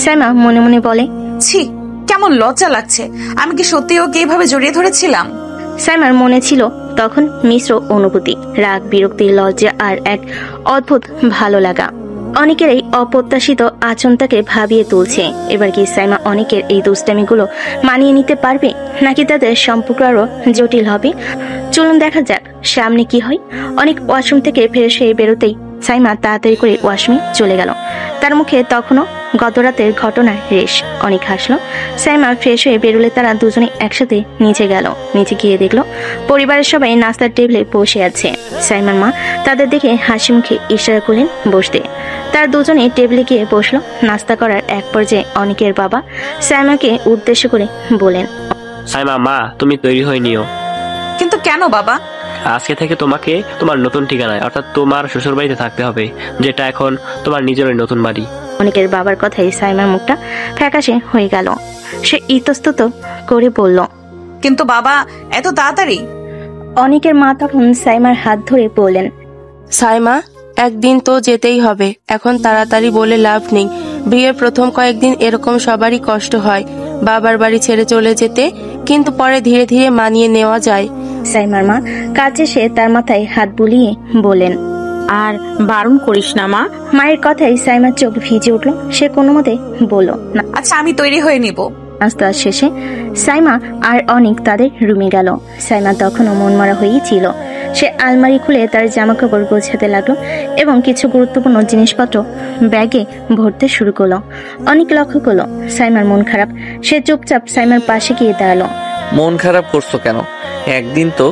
সাইমা মনে মনে বলে, ছি, কেমন লজ্জা লাগছে, আমি কি সত্যি ওকে এইভাবে জড়িয়ে ধরেছিলাম? সাইমার মনে ছিল তখন মিশ্র অনুভূতি, রাগ, বিরক্তি, লজ্জা আর এক অদ্ভুত ভালো লাগা। অনেকের এই অপ্রত্যাশিত আচরণটাকে ভাবিয়ে তুলছে। এবার কি সাইমা অনেকের এই দুষ্টামিগুলো মানিয়ে নিতে পারবে, নাকি তাদের সম্পর্ক আরো জটিল হবে? চলুন দেখা যাক সামনে কি হয়। অনেক ওয়াশরুম থেকে ফ্রেশ হয়ে বেরোতেই সাইমা তাড়াতাড়ি করে ওয়াশরুমে চলে গেল। তার মুখে তখনও গত রাতের ঘটনার রেশ। অনেক হাসলো। সাইমা ফ্রেশ হয়ে বেরোলে তারা দুজনে একসাথে নিচে গেল। নিচে গিয়ে দেখলো পরিবারের সবাই নাস্তার টেবিলে বসে আছে। সাইমার মা তাদের দেখে হাসি মুখে ইশারা করলেন বসতে। তারা দুজনে টেবিলে গিয়ে বসলো। নাস্তা করার এক পর্যায়ে অনেকের বাবা সাইমাকে উদ্দেশ্য করে বলেন, সাইমা মা, তুমি তৈরি হয়ে নিও। কিন্তু কেন বাবা? আজকে থেকে তোমাকে তোমার নতুন ঠিকানায়, অর্থাৎ তোমার শ্বশুর বাড়িতে থাকতে হবে, যেটা এখন তোমার নিজেরই নতুন বাড়ি। অনেকের বাবার কথাই সাইমার মুখটা ফ্যাকাশে হয়ে গেল। সে ইতস্তত করে বলল, কিন্তু বাবা, এত তাড়াতাড়ি? অনেকের মা তখন সাইমার হাত ধরে বললেন, সাইমা, একদিন তো যেতেই হবে, এখন তাড়াতাড়ি বলে লাভ নেই। বিয়ের প্রথম কয়েকদিন এরকম সবারই কষ্ট হয়, বাবার বাড়ি ছেড়ে চলে যেতে, কিন্তু পরে ধীরে ধীরে মানিয়ে নেওয়া যায়। সাইমার মা কাছে সে তার মাথায় হাত বুলিয়ে বলেন, আর বারণ করিস না মা। মায়ের কথায় সাইমার চোখ ভিজে উঠল। সে কোনো মতে বলল, না। আচ্ছা, আমি তৈরি হয়ে নিব। নাস্তা শেষে সাইমা আর অনেক তাদের রুমে গেল। সাইমা তখনও মনমরা হয়েই ছিল। সে আলমারি খুলে তার জামা কাপড় গোছাতে লাগলো এবং কিছু গুরুত্বপূর্ণ জিনিসপত্র ব্যাগে ভরতে শুরু করলো। অনেক লক্ষ্য করলো সাইমার মন খারাপ। সে চুপচাপ সাইমার পাশে গিয়ে দাঁড়ালো। মন খারাপ করছো কেন? একদিন তো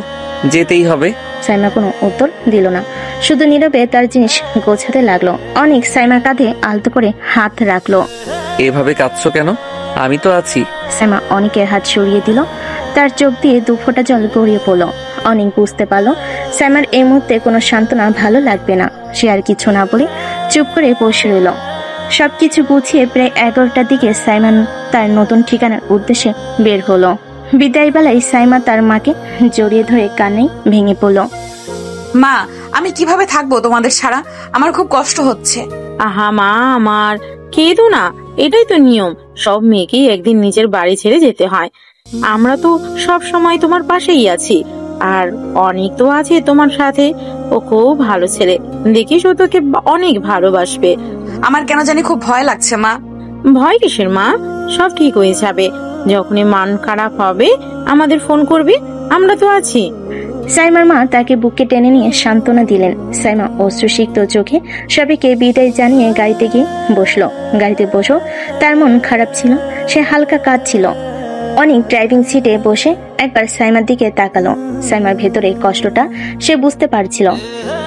যেতেই হবে। সাইমা কোনো উত্তর দিল না, শুধু নীরবে তার জিনিস গোছাতে লাগলো। অনেক সাইমার কাঁধে আলতো করে হাত রাখলো। এভাবে কাঁদছো কেন? আমি তো আছি। সাইমা অনেকের হাত সরিয়ে দিল। তার চোখ দিয়ে 2 ফোঁটা জল গড়িয়ে পড়লো। অনেক বুঝতে পারলো সাইমার এই মুহূর্তে কোনো সান্ত্বনা ভালো লাগবে না। সে আর কিছু না বলে চুপ করে বসে রইল। সবকিছু গুছিয়ে প্রায় 11টার দিকে সাইমান তার নতুন ঠিকানার উদ্দেশ্যে বের হলো। বিদায় বেলায় সাইমা তার মাকে জড়িয়ে ধরে কান্নায় ভেঙে পড়ল। মা, আমি কিভাবে থাকবো তোমাদের ছাড়া? আমার খুব কষ্ট হচ্ছে। আহা মা আমার, কেঁদো না, এটাই তো নিয়ম। সব মেয়েকেই একদিন নিজের বাড়ি ছেড়ে যেতে হয়। আমরা তো সব সময় তোমার পাশেই আছি। আর অনেক তো আছে তোমার সাথে, ও খুব ভালো ছেলে, দেখিস ও তোকে অনেক ভালোবাসবে। আমার কেন জানি খুব ভয় লাগছে মা। ভয় কিসের মা? সব ঠিক হয়ে যাবে। যখনই মন খারাপ হবে আমাদের ফোন করবি, আমরা তো আছি। সাইমার মা তাকে বুকে টেনে নিয়ে সান্ত্বনা দিলেন। সাইমা অশ্রুসিক্ত চোখে সবাইকে বিদায় জানিয়ে গাড়িতে গিয়ে বসলো। গাড়িতে বসেও তার মন খারাপ ছিল, সে হালকা কাঁদছিল। অনেক ড্রাইভিং সিটে বসে একবার সাইমার দিকে তাকালো। সাইমার ভেতরে কষ্টটা সে বুঝতে পারছিল।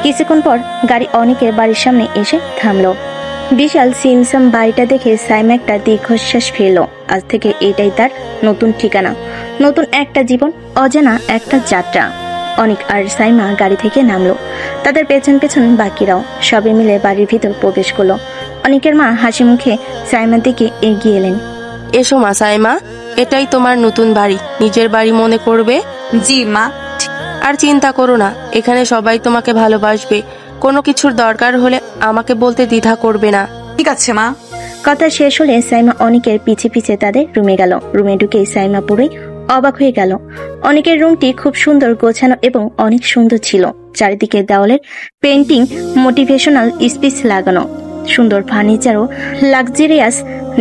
কিছুক্ষণ পর গাড়ি অনেকের বাড়ির সামনে এসে থামলো। বিশাল সিমসাম বাড়িটা দেখে সাইমা একটা দীর্ঘশ্বাস ফেললো। আজ থেকে এটাই তার নতুন ঠিকানা, নতুন একটা জীবন, অজানা একটা যাত্রা। অনেক আর সাইমা গাড়ি থেকে নামলো। তাদের পেছন পেছন বাকিরাও সবে মিলে বাড়ির ভিতর প্রবেশ করলো। অনেকের মা হাসি মুখে সাইমার দিকে এগিয়ে এলেন। এসো মা সাইমা, এটাই তোমার নতুন বাড়ি, নিজের বাড়ি মনে করবে। জি মা। আর চিন্তা করো না, এখানে সবাই তোমাকে ভালোবাসবে। কোনো কিছুর দরকার হলে আমাকে বলতে দ্বিধা করবে না। ঠিক আছে মা। কথা শেষ হলে সাইমা অনেকের পিছে পিছে তাদের রুমে গেল। রুমে ঢুকে সাইমা পুরোই অবাক হয়ে গেল। অনেকের রুমটি খুব সুন্দর গোছানো এবং অনেক সুন্দর ছিল। চারিদিকে দেওয়ালের পেন্টিং, মোটিভেশনাল স্পিচ লাগানো, সুন্দর ফার্নিচার ও লাক্সারিয়াস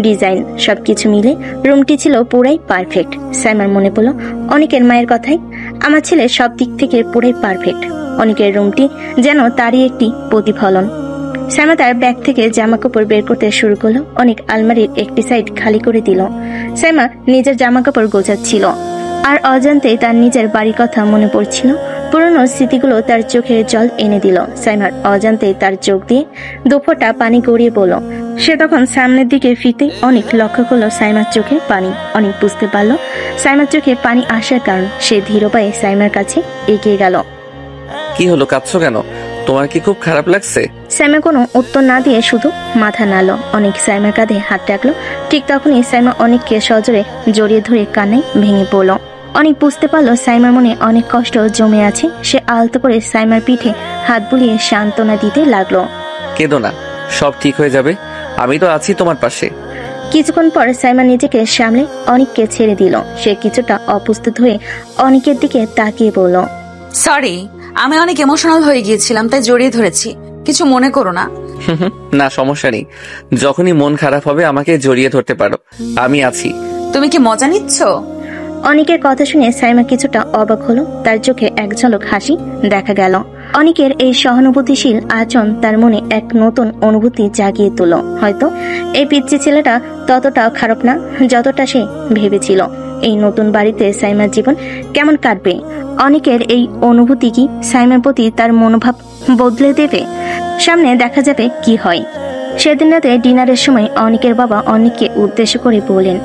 ডিজাইন, সবকিছু মিলে রুমটি ছিল পুরাই পারফেক্ট। সাইমার মনে পড়ল অনেকের মায়ের কথাই, আমার ছেলে সব দিক থেকে পুরাই পারফেক্ট। অনেকের রুমটি যেন তারই একটি প্রতিফলন। সাইমা তার ব্যাগ থেকে জামা কাপড় বের করতে শুরু করলো। অনেক আলমারির একটি সাইড খালি করে দিল। সাইমা নিজের জামা কাপড় গোছাচ্ছিল আর অজান্তেই তার নিজের বাড়ির কথা মনে পড়ছিল। পুরনো স্মৃতিগুলো তার চোখের জল এনে দিল। সাইমার অজান্তেই তার চোখ দিয়ে 2 ফোঁটা পানি গড়িয়ে পড়ল। সে তখন সামনের দিকে ফিরতে অনেক লক্ষ্য করলো সাইমার চোখে পানি। অনেক বুঝতে পারলো সাইমার চোখে পানি আসার কারণ। সে ধীর পায়ে সাইমার কাছে এগিয়ে গেল। কি হলো, কাঁদছো কেন? তোমার কি খুব খারাপ লাগছে? সাইমা কোনো উত্তর না দিয়ে শুধু মাথা নাড়ল। অনেক সাইমার কাঁধে হাত রাখলো। ঠিক তখনই সাইমা অনেককে সজোরে জড়িয়ে ধরে কান্নায় ভেঙে পড়ল। অনেক বুঝতে পারলো সাইমার মনে অনেক কষ্ট জমে আছে। সে আলতো করে সাইমার পিঠে হাত বুলিয়ে সান্ত্বনা দিতে লাগলো। কেঁদো না, সব ঠিক হয়ে যাবে, আমি তো আছি তোমার পাশে। কিছুক্ষণ পর সাইমা নিজেকে সামলে অনেককে ছেড়ে দিল। সে কিছুটা অপ্রস্তুত হয়ে অনেকের দিকে তাকিয়ে বলল, সরি, আমি অনেক ইমোশনাল হয়ে গিয়েছিলাম, তাই জড়িয়ে ধরেছি, কিছু মনে করো না। না, সমস্যা নেই, যখনই মন খারাপ হবে আমাকে জড়িয়ে ধরতে পারো, আমি আছি। তুমি কি মজা নিচ্ছ? অনেকের কথা শুনে সাইমা কিছুটা অবাক হলো। তার চোখে এক ঝলক হাসি দেখা গেল। অনেকের এই সহানুভূতিশীল আচরণ তার মনে এক নতুন অনুভূতি জাগিয়ে তুলল। হয়তো এই পিচ্চি ছেলেটা ততটাও খারাপ না যতটা সে ভেবেছিল। এই নতুন বাড়িতে সাইমার জীবন কেমন কাটবে? অনেকের এই অনুভূতি কি সাইমার প্রতি তার মনোভাব বদলে দেবে? সামনে দেখা যাবে কি হয়। সেদিন রাতে ডিনারের সময় অনেকের বাবা অনেককে উদ্দেশ্য করে বলেন,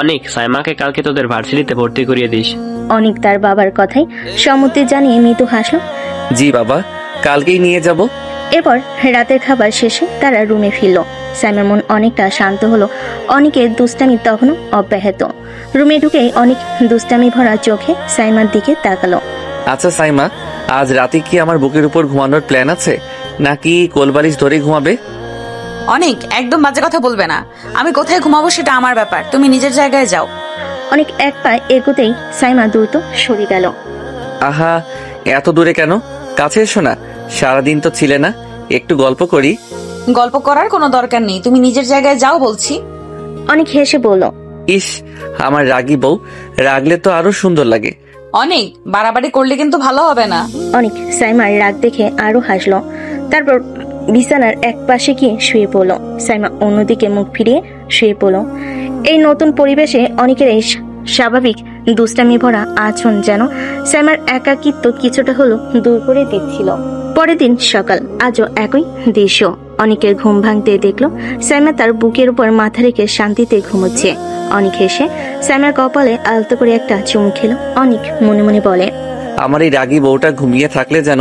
অনেক, সাইমাকে কালকে তোদের ভার্সিটিতে ভর্তি করিয়ে দিস। অনেক তার বাবার কথাই সম্মতি জানিয়ে মৃদু হাসলো। জি বাবা, কালকেই নিয়ে যাব। এরপর রাতের খাবার শেষে তারা রুমে ফিরল। সাইমার মন অনেকটা শান্ত হলো। অনেকের দুষ্টামি তখনও অব্যাহত। রুমে ঢুকেই অনেক দুষ্টামি ভরা চোখে সাইমার দিকে তাকালো। আচ্ছা সাইমা, আজ রাতে কি আমার বুকের উপর ঘুমানোর প্ল্যান আছে, নাকি কোলবালিশ ধরে ঘুমাবে? অনেক, একদম বাজে কথা বলবে না। আমি কোথায় ঘুমাবো সেটা আমার ব্যাপার, তুমি নিজের জায়গায় যাও। অনেক এক পা এগোতেই সাইমা দ্রুত সরে গেল। আহা, এত দূরে কেন? কাছে এসো না, সারাদিন তো ছিলে না, একটু গল্প করি। গল্প করার কোনো দরকার নেই, তুমি নিজের জায়গায় যাও বলছি। অনেক হেসে বলল, ইস, আমার রাগী বউ, রাগলে তো আরো সুন্দর লাগে। অনেক বাড়াবাড়ি করলে কিন্তু ভালো হবে না। অনেক সাইমার রাগ দেখে আরো হাসলো। তারপর বিছানার এক পাশে গিয়ে শুয়ে পড়লো। সাইমা অন্যদিকে মুখ ফিরিয়ে শুয়ে পড়লো। এই নতুন পরিবেশে অনেকের এই স্বাভাবিক দুষ্টামি ভরা আচরণ যেন সাইমার একাকিত্ব কিছুটা হলো দূর করে দিচ্ছিল। পরের দিন সকাল, আজও একই দৃশ্য। অনেকের ঘুম ভাঙতে দেখলো সাইমা তার বুকের উপর মাথা রেখে শান্তিতে ঘুমোচ্ছে। অনেক হেসে সাইমার কপালে আলতো করে একটা চুমু খেলো। অনেক মনে মনে বলে, আমার এই রাগী বউটা ঘুমিয়ে থাকলে যেন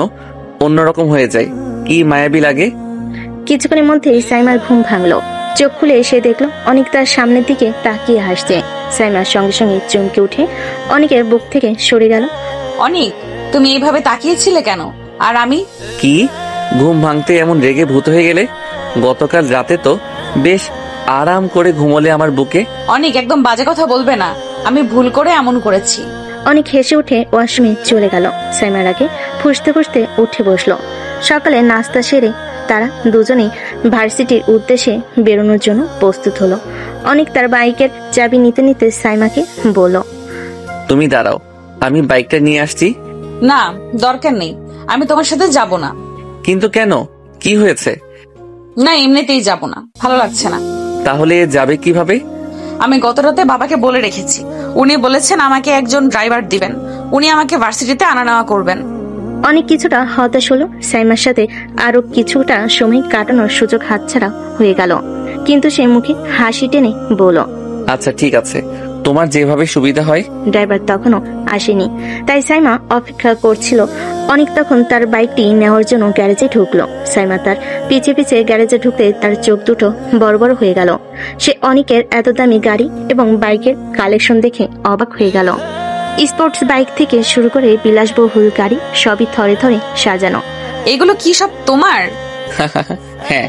অন্যরকম হয়ে যায়, কি মায়াবী লাগে। কিছুক্ষণের মধ্যেই সাইমার ঘুম ভাঙলো। চোখ খুলে এসে দেখলো অনেক তার সামনের দিকে তাকিয়ে হাসছে। সাইমার সঙ্গে সঙ্গে চমকে উঠে অনেকের বুক থেকে সরে গেল। অনেক, তুমি এইভাবে তাকিয়েছিলে কেন? আর আমি? কি ঘুম ভাঙতে এমন রেগে ভূত হয়ে গেলে? গতকাল রাতে তো বেশ আরাম করে ঘুমোলে আমার বুকে। অনেক, একদম বাজে কথা বলবে না। আমি ভুল করে এমন করেছি। অনেক হেসে উঠে ওয়াশরুমে চলে গেল। সাইমার আগে ফুসতে ফুসতে উঠে বসলো। সকালে নাস্তা সেরে তারা দুজনেই ভার্সিটির উদ্দেশ্যে বেরোনোর জন্য প্রস্তুত হলো। অনেক তার বাইকের চাবি নিতে নিতে সাইমাকে বলল, তুমি দাঁড়াও, আমি বাইকটা নিয়ে আসছি। না, দরকার নেই, আমি তোমার সাথে যাব না। কিন্তু কেন, কি হয়েছে? না, এমনিতেই যাব না, ভালো লাগছে না। তাহলে যাবে কিভাবে? আমি গত রাতে বাবাকে বলে রেখেছি। উনি বলেছেন আমাকে একজন ড্রাইভার দিবেন। উনি আমাকে ভার্সিটিতে আনা নেওয়া করবেন। অনেক কিছুটা হতাশ হলো। সাইমার সাথে আরো কিছুটা সময় কাটানোর সুযোগ হাতছাড়া হয়ে গেল। কিন্তু সে মুখে হাসি টেনে বলল, আচ্ছা ঠিক আছে, তোমার যেভাবে সুবিধা হয়। ড্রাইভার তখনও আসেনি, তাই সাইমা অপেক্ষা করছিল। অনেক তখন তার বাইকটি নেওয়ার জন্য গ্যারেজে ঢুকলো। সাইমা তার পিছে পিছে গ্যারেজে ঢুকতে তার চোখ দুটো বড় বড় হয়ে গেল। সে অনেকের এত দামি গাড়ি এবং বাইকের কালেকশন দেখে অবাক হয়ে গেল। স্পোর্টস বাইক থেকে শুরু করে বিলাসবহুল গাড়ি সবই থরে থরে সাজানো। এগুলো কি সব তোমার? হ্যাঁ,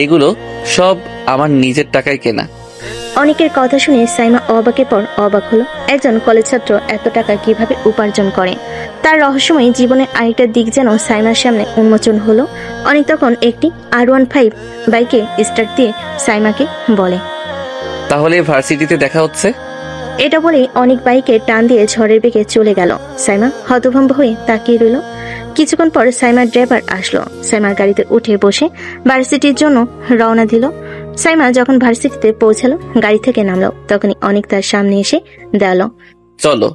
এগুলো সব আমার নিজের টাকায় কেনা। অনেকের কথা শুনে সাইমা অবাকের পর অবাক হলো। একজন কলেজ ছাত্র এত টাকা কিভাবে উপার্জন করে? তার রহস্যময় জীবনের আরেকটা দিক যেন সাইমার সামনে উন্মোচন হলো। অনেক তখন একটি R15 বাইকে স্টার্ট দিয়ে সাইমাকে বলে, তাহলে ভার্সিটিতে দেখা হচ্ছে। এটা বলেই অনেক বাইকে টান দিয়ে ঝড়ের বেগে চলে গেল। সাইমা হতভম্ব হয়ে তাকিয়ে রইল। কিছুক্ষণ পর সাইমার ড্রাইভার আসলো। সাইমার গাড়িতে উঠে বসে ভার্সিটির জন্য রওনা দিল। সাইমা যখন ভার্সিটিতে পৌঁছালো, গাড়ি থেকে নামলো, তখনই অনেক তার সামনে এসে দাঁড়ালো। চলো।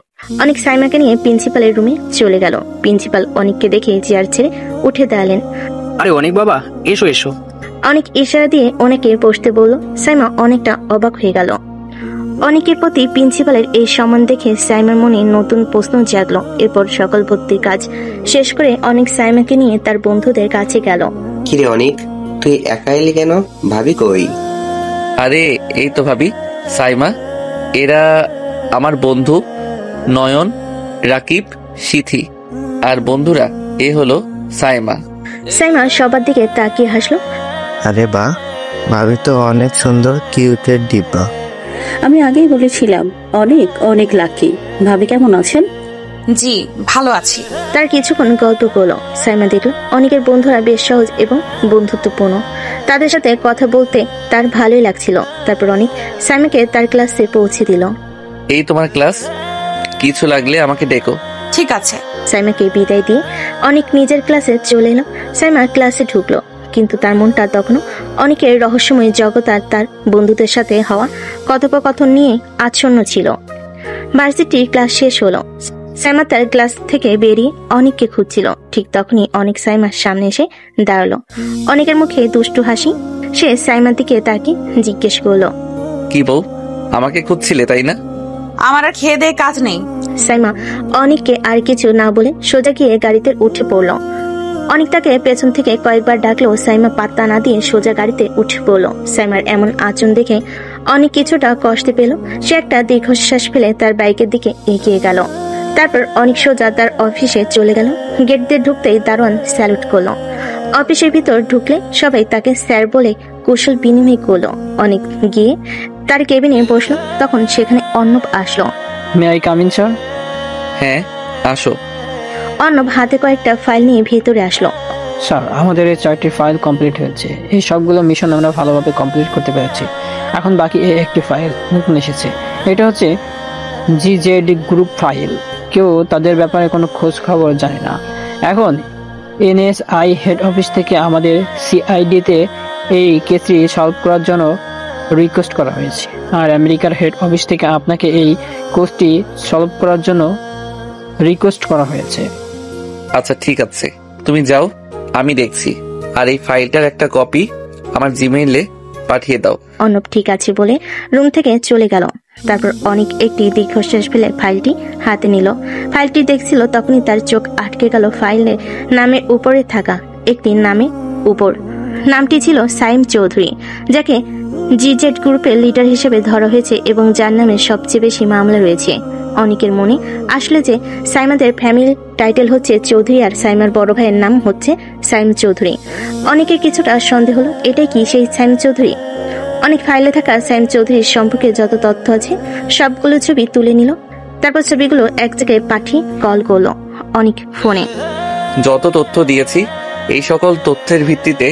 অনেক সাইমাকে নিয়ে প্রিন্সিপালের রুমে চলে গেল। প্রিন্সিপাল অনেককে দেখে চেয়ার ছেড়ে উঠে দাঁড়ালেন। আরে অনেক বাবা, এসো এসো। অনেক ইশারা দিয়ে অনেকে বসতে বলল। সাইমা অনেকটা অবাক হয়ে গেল। অনেকের প্রতি প্রিন্সিপালের এই সম্মান দেখে সাইমার মনে নতুন প্রশ্ন জাগলো। এরপর সকল ভর্তির কাজ শেষ করে অনেক সাইমাকে নিয়ে তার বন্ধুদের কাছে গেল। কিরে অনেক, তুই একা এলি কেন? ভাবি কই? আরে এই তো ভাবি, সাইমা, এরা আমার বন্ধু নয়ন, রাকিব, সিথি। আর বন্ধুরা এ হলো সাইমা। সাইমা সবার দিকে তাকিয়ে হাসলো। আরে বাহ, ভাবি তো অনেক সুন্দর, কিউটের ডিব্বা। আমি আগেই বলেছিলাম অনেক অনেক লাকি। ভাবি কেমন আছেন? জি, ভালো আছি। তার কিছুক্ষণ গল্প করলো। সাইমা দেখলো অনেকের বন্ধুরা বেশ সহজ এবং বন্ধুত্বপূর্ণ। তাদের সাথে কথা বলতে তার ভালোই লাগছিল। তারপর অনেক সাইমাকে তার ক্লাসে পৌঁছে দিল। এই তোমার ক্লাস, কিছু লাগলে আমাকে ডেকো। ঠিক আছে। সাইমাকে বিদায় দিয়ে অনেক নিজের ক্লাসে চলে এলো। সাইমা ক্লাসে ঢুকলো, কিন্তু তার মনটা তখনও অনেকের রহস্যময় জগৎ আর তার বন্ধুদের সাথে হওয়া কথোপকথন নিয়ে আচ্ছন্ন ছিল। ভার্সিটির ক্লাস শেষ হলো। সাইমা তার ক্লাস থেকে বেরিয়ে অনেককে খুঁজছিল। ঠিক তখনই অনেক সাইমার সামনে এসে দাঁড়ালো। অনেকের মুখে দুষ্টু হাসি। সে সাইমার দিকে তাকিয়ে জিজ্ঞেস করলো, কি বউ, আমাকে খুঁজছিলে তাই না? আমার আর খেয়ে দেয়ে কাজ নেই। সাইমা অনেককে আর কিছু না বলে সোজা গিয়ে গাড়িতে উঠে পড়লো। অনেক তাকে পেছন থেকে কয়েকবার ডাকলো। সাইমা পাত্তা না দিয়ে সোজা গাড়িতে উঠে পড়লো। সাইমার এমন আচরণ দেখে অনেক কিছুটা কষ্ট পেল। সে একটা দীর্ঘশ্বাস ফেলে তার বাইকের দিকে এগিয়ে গেল। তারপর অনেক সোজা তার অফিসে চলে গেল। গেট দিয়ে ঢুকতেই দারোয়ান স্যালুট করলো। অফিসের ভিতর ঢুকলে সবাই তাকে স্যার বলে কুশল বিনিময় করলো। অনেক গিয়ে তার কেবিনে বসলো। তখন সেখানে অর্ণব আসলো। May I come in sir? হ্যাঁ, আসো। অর্ণব হাতে কয়েকটা ফাইল নিয়ে ভেতরে আসলো। স্যার, আমাদের এই 4টি ফাইল কমপ্লিট হয়েছে। এই সবগুলো মিশন আমরা ভালোভাবে কমপ্লিট করতে পেরেছি। এখন বাকি একটি ফাইল নতুন এসেছে। এটা হচ্ছে GZ গ্রুপ ফাইল। কেউ তাদের ব্যাপারে কোনো খোঁজ খবর জানে না। এখন এনএসআই হেড অফিস থেকে আমাদের সিআইডিতে এই কেসটি সলভ করার জন্য রিকোয়েস্ট করা হয়েছে, আর আমেরিকার হেড অফিস থেকে আপনাকে এই কেসটি সলভ করার জন্য রিকোয়েস্ট করা হয়েছে। আচ্ছা ঠিক আছে, তুমি যাও, আমি দেখছি। আর এই ফাইলটার একটা কপি আমার জিমেইলে পাঠিয়ে দাও। অর্ণব ঠিক আছে বলে রুম থেকে চলে গেল। তারপর অনেক একটি দীর্ঘশ্বাস ফেলে ফাইলটি হাতে নিল। ফাইলটি দেখছিল, তখনই তার চোখ আটকে গেল ফাইলের নামের উপরে থাকা একটি নামে উপর। নামটি ছিল সাইম চৌধুরী, যাকে জিজেড গ্রুপের লিডার হিসেবে ধরা হয়েছে এবং যার নামে সবচেয়ে বেশি মামলা রয়েছে। অনেকের মনে আসলে যে সাইমাদের ফ্যামিলি টাইটেল হচ্ছে চৌধুরী আর সাইমার বড় ভাইয়ের নাম হচ্ছে সাইম চৌধুরী। অনেকের কিছুটা সন্দেহ হলো, এটাই কি সেই সাইম চৌধুরী? অনেক ফাইলে থাকা সাইম চৌধুরীর সম্পর্কে যত তথ্য আছে সবগুলো ছবি তুলে নিল। তারপর ছবিগুলো এক জায়গায় পাঠিয়ে কল করলো অনেক ফোনে। যত তথ্য দিয়েছি এই সকল তথ্যের ভিত্তিতে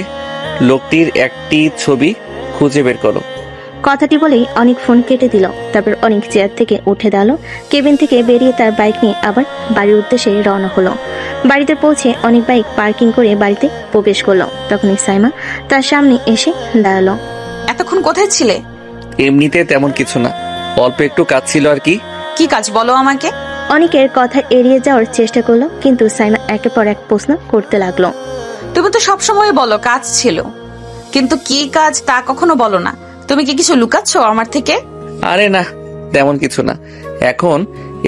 লোকটির একটি ছবি খুঁজে বের করো। কথাটি বলেই অনেক ফোন কেটে দিল। তারপর অনেক চেয়ার থেকে উঠে দাঁড়ালো, কেবিন থেকে বেরিয়ে তার বাইক নিয়ে আবার বাড়ির উদ্দেশ্যে রওনা হলো। বাড়িতে পৌঁছে অনেক বাইক পার্কিং করে বাড়িতে প্রবেশ করলো। তখনই সাইমা তার সামনে এসে দাঁড়ালো। এতক্ষণ কোথায় ছিলে? এমনিতে তেমন কিছু না, অল্প একটু কাজ ছিল আর কি। কি কাজ বলো আমাকে? অনেকের কথা এড়িয়ে যাওয়ার চেষ্টা করলো, কিন্তু সাইমা একের পর এক প্রশ্ন করতে লাগলো। তুমি তো সবসময় বলো কাজ ছিল, কিন্তু কি কাজ তা কখনো বলো না। তুমি কি কিছু লুকাচ্ছ আমার থেকে? আরে না, তেমন কিছু না। এখন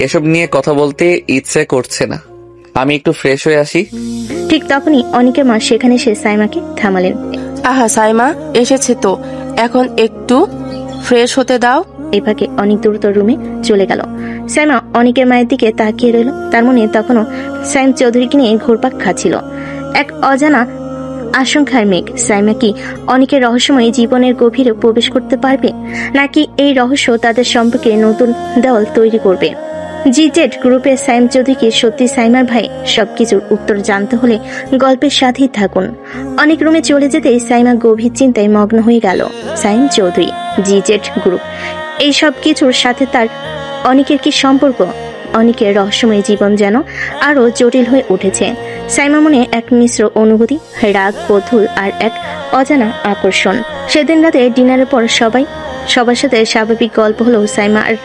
এসব নিয়ে কথা বলতে ইচ্ছে করছে না, আমি একটু ফ্রেশ হয়ে আসি। ঠিক তখনই অনেকের মা সেখানে এসে সাইমাকে থামালেন। আহা সাইমা এসেছে তো, এখন একটু ফ্রেশ হতে দাও। এভাবে অনেক দ্রুত রুমে চলে গেল। সাইমা অনেকের মায়ের দিকে তাকিয়ে রইল। তার মনে তখনও সাইম চৌধুরীকে নিয়ে ঘুরপাক খাচ্ছিল। এক অজানা আশঙ্কার মেঘ। সাইমা কি অনেকের রহস্যময় জীবনের গভীরে প্রবেশ করতে পারবে, নাকি এই রহস্য তাদের সম্পর্কে নতুন দেওয়াল তৈরি করবে? জিজেড গ্রুপের সাইম চৌধুরী কি সত্যি সাইমার ভাই? সবকিছুর উত্তর জানতে হলে গল্পের সাথেই থাকুন। অনেক রুমে চলে যেতেই সাইমা গভীর চিন্তায় মগ্ন হয়ে গেল। সাইম চৌধুরী, জিজেড গ্রুপ, এই সব কিছুর সাথে তার অনেকের কি সম্পর্ক? অনেকের রহস্যময় জীবন যেন আরো জটিল হয়ে উঠেছে। সাইমা মনে এক মিশ্র অনুভূতি, রাগ, কৌতূহল আর এক অজানা আকর্ষণ। সেদিন রাতে ডিনারের পর সবার সাথে স্বাভাবিক গল্প হলেও সাইমা আর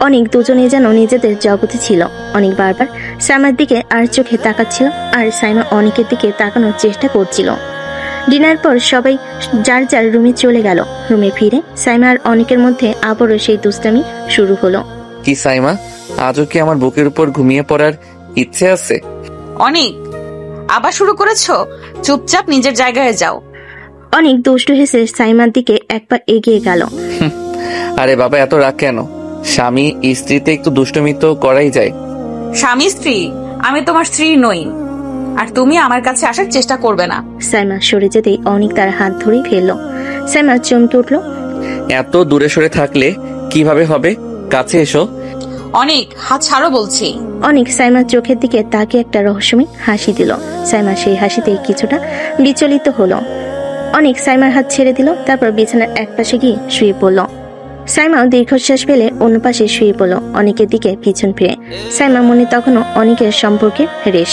অনেক দুজনে যেন নিজেদের জগতে ছিল। অনেক বারবার সাইমার দিকে আর চোখে তাকাচ্ছিল, আর সাইমা অনেকের দিকে তাকানোর চেষ্টা করছিল। ডিনার পর সবাই যার যার রুমে চলে গেল। রুমে ফিরে সাইমা আর অনেকের মধ্যে আবারও সেই দুষ্টামি শুরু হলো। কি সাইমা, আজও কি আমার বুকের উপর ঘুমিয়ে পড়ার ইচ্ছে আছে? অনেক আবার শুরু করেছো? চুপচাপ নিজের জায়গায় যাও। অনেক দুষ্টু হেসে সাইমার দিকে একবার এগিয়ে গেল। আরে বাবা, এত রাগ কেন? স্বামী স্ত্রীতে একটু দুষ্টুমি তো করাই যায়। স্বামী স্ত্রী? আমি তোমার স্ত্রী নই, আর তুমি আমার কাছে আসার চেষ্টা করবে না। সাইমা সরে যেতেই অনেক তার হাত ধরে ফেললো। সাইমা চমকে উঠল। এত দূরে সরে থাকলে কিভাবে হবে? কাছে এসো। অনেক, হাত ছাড়ো বলছি। অনেক সাইমার চোখের দিকে তাকে একটা রহস্যময় হাসি দিল। সাইমা সেই হাসিতে কিছুটা বিচলিত হলো। অনেক সাইমার হাত ছেড়ে দিল, তারপর বিছানার এক পাশে গিয়ে শুয়ে পড়ল। সাইমা দীর্ঘশ্বাস ফেলে অন্য পাশে শুয়ে পড়ল, অনেকের দিকে পিছন ফিরে। সাইমা মনে তখনও অনেকের সম্পর্কে রেশ।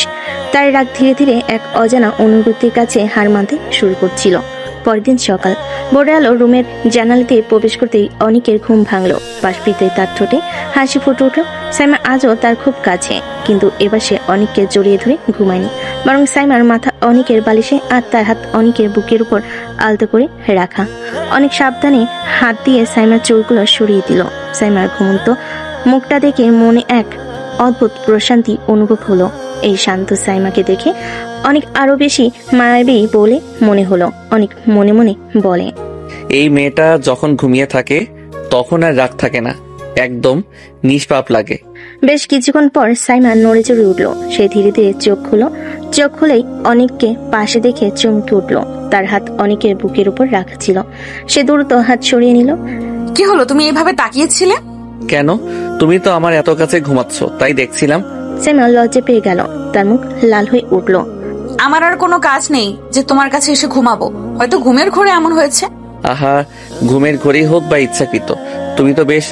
তার রাগ ধীরে ধীরে এক অজানা অনুভূতির কাছে হার মানতে শুরু করছিল। পরদিন সকাল, ভোরে আলো রুমের জানালাতে প্রবেশ করতেই অনেকের ঘুম ভাঙলো। বাষ্পিতে তার ঠোঁটে হাসি ফুটে উঠল। সাইমা আজও তার খুব কাছে, কিন্তু এবার সে অনেককে জড়িয়ে ধরে ঘুমায়নি, বরং সাইমার মাথা অনেকের বালিশে আর তার হাত অনেকের বুকের উপর আলতো করে রাখা। অনেক সাবধানে হাত দিয়ে সাইমার চুলগুলো সরিয়ে দিল। সাইমার ঘুমন্ত মুখটা দেখে মনে এক অদ্ভুত প্রশান্তি অনুভব হলো। এই শান্ত সাইমাকে দেখে অনেক আরো বেশি মায়াবী বলে মনে হলো। অনেক মনে মনে বলে, এই মেয়েটা যখন ঘুমিয়ে থাকে তখন আর রাগ থাকে না, একদম নিষ্পাপ লাগে। বেশ কিছুক্ষণ পর সাইমা নড়ে চড়ে উঠলো। সে ধীরে ধীরে চোখ খুলো। চোখ খুলেই অনেককে পাশে দেখে চমকে উঠলো। তার হাত অনেকের বুকের উপর রাখা ছিল। সে দ্রুত হাত সরিয়ে নিল। কি হলো, তুমি এভাবে তাকিয়েছিলে কেন? তুমি তো আমার এত কাছে ঘুমাচ্ছ, তাই দেখছিলাম। সাইমা লজ্জা পেয়ে গেল। তার মুখ লাল হয়ে উঠলো। আমার আর কোনো কাজ নেই যে তোমার কাছে এসে ঘুমাবো, হয়তো ঘুমের ঘোরে এমন হয়েছে। আহা, ঘুমের ঘরেই হোক বা ইচ্ছাকৃত, তুমি তো বেশ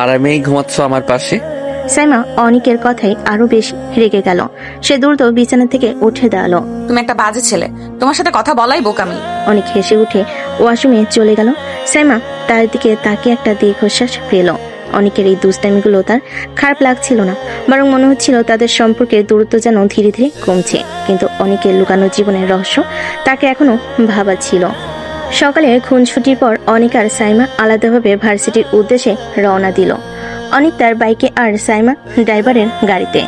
আরামেই ঘুমাচ্ছ আমার পাশে। সাইমা অনিকের কথাই আরো বেশি রেগে গেল। সে দ্রুত বিছানা থেকে উঠে দাঁড়ালো। তুমি একটা বাজে ছেলে, তোমার সাথে কথা বলাই বোকামি। অনেক হেসে উঠে ওয়াশরুমে চলে গেল। সাইমা তার দিকে তাকিয়ে একটা দীর্ঘশ্বাস পেল। অনেকের এই দুষ্টামিগুলো তার খারাপ লাগছিল না, বরং মনে হচ্ছিল তাদের সম্পর্কের দূরত্ব যেন ধীরে ধীরে কমছে। কিন্তু অনেকের লুকানো জীবনের রহস্য তাকে এখনো ভাবাচ্ছিল। সকালে খুনছুটির পর অনিক আর সাইমা আলাদাভাবে ভার্সিটির উদ্দেশ্যে রওনা দিল। অনিক তার বাইকে আর সাইমা ড্রাইভারের গাড়িতে।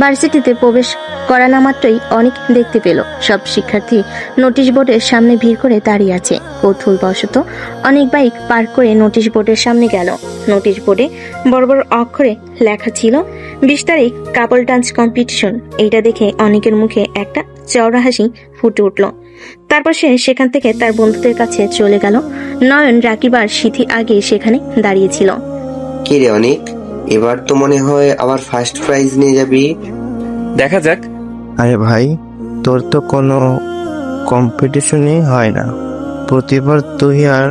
ভার্সিটিতে প্রবেশ করা না মাত্রই অনেক দেখতে পেল সব শিক্ষার্থী নোটিশ বোর্ডের সামনে ভিড় করে দাঁড়িয়ে আছে। কৌতূহলবশত অনেক বাইক পার্ক করে নোটিশ বোর্ডের সামনে গেল। নোটিশ বোর্ডে বড় বড় অক্ষরে লেখা ছিল 20 তারিখ কাপল ডান্স কম্পিটিশন। এইটা দেখে অনেকের মুখে একটা চওড়া হাসি ফুটে উঠল। তারপর সে সেখান থেকে তার বন্ধুদের কাছে চলে গেল। নয়ন, রাকিব আর সিথি আগে সেখানে দাঁড়িয়েছিল। কি রে অনেক, এবার তো মনে হয় আবার ফার্স্ট প্রাইজ নিয়ে যাবি। দেখা যাক। আরে ভাই, তোর তো কোনো কম্পিটিশনই হয় না। প্রতিবার তুই আর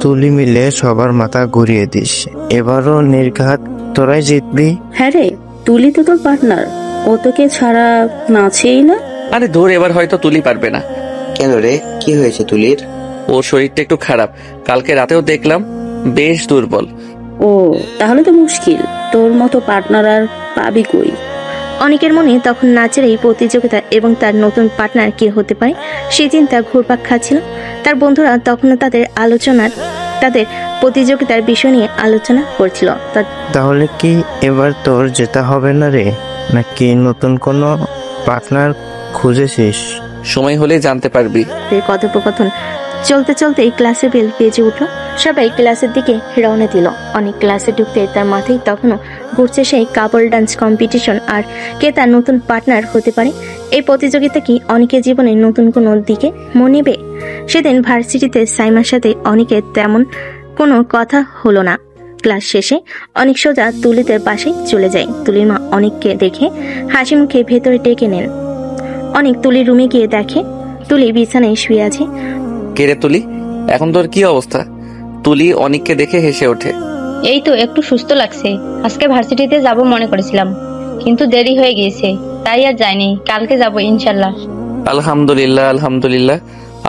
তুলি মিলে সবার মাথা ঘুরিয়ে দিস। এবারও নির্ঘাত তোরাই জিতবি। হ্যাঁ রে, তুলি তো তোর পার্টনার, ও তোকে ছাড়া নাচেই না। আরে ধর, এবার হয়তো তুলি পারবে না। কেন রে, কি হয়েছে তুলির? ওর শরীরটা একটু খারাপ, কালকে রাতেও দেখলাম বেশ দুর্বল। ও তাহলে তো মুশকিল, তোর মতো পার্টনার আর পাবি কই। অনেকের মনে তখন নাচের এই প্রতিযোগিতা এবং তার নতুন পার্টনার কে হতে পারে সেই চিন্তা ঘুরপাক খাচ্ছিল। তার বন্ধুরা তখনও তাদের প্রতিযোগিতার বিষয় নিয়ে আলোচনা করছিল। তাহলে কি এবার তোর যেতে হবে না রে, নাকি নতুন কোনো পার্টনার খুঁজেছিস? সময় হলে জানতে পারবি। কথোপকথন চলতে চলতে ক্লাসে বেল বেজে উঠল। সবাই ক্লাসের দিকে রওনা দিল। অনেক ক্লাসে ঢুকতে তার মাথায় তখনও ঘুরছে সেই কাপল ডান্স কম্পিটিশন আর কে তার নতুন পার্টনার হতে পারে। এই প্রতিযোগিতা কি অনেকের জীবনে নতুন কোনো দিকে মনে নেবে? সেদিন ভার্সিটিতে সাইমার সাথে অনেকের তেমন কোনো কথা হলো না। ক্লাস শেষে অনেক সোজা তুলিদের পাশে চলে যায়। তুলির মা অনেককে দেখে হাসি মুখে ভেতরে ডেকে নেন। অনেক তুলির রুমে গিয়ে দেখে তুলি বিছানায় শুয়ে আছে। কে রে তুলি, এখন তোর কি অবস্থা? তুলি অনিককে দেখে হেসে ওঠে। এই তো একটু সুস্থ লাগছে। আজকে ভার্সিটিতে যাব মনে করেছিলাম, কিন্তু দেরি হয়ে গিয়েছে, তাই আর যাইনি। কালকে যাব ইনশাল্লাহ। আলহামদুলিল্লাহ, আলহামদুলিল্লাহ।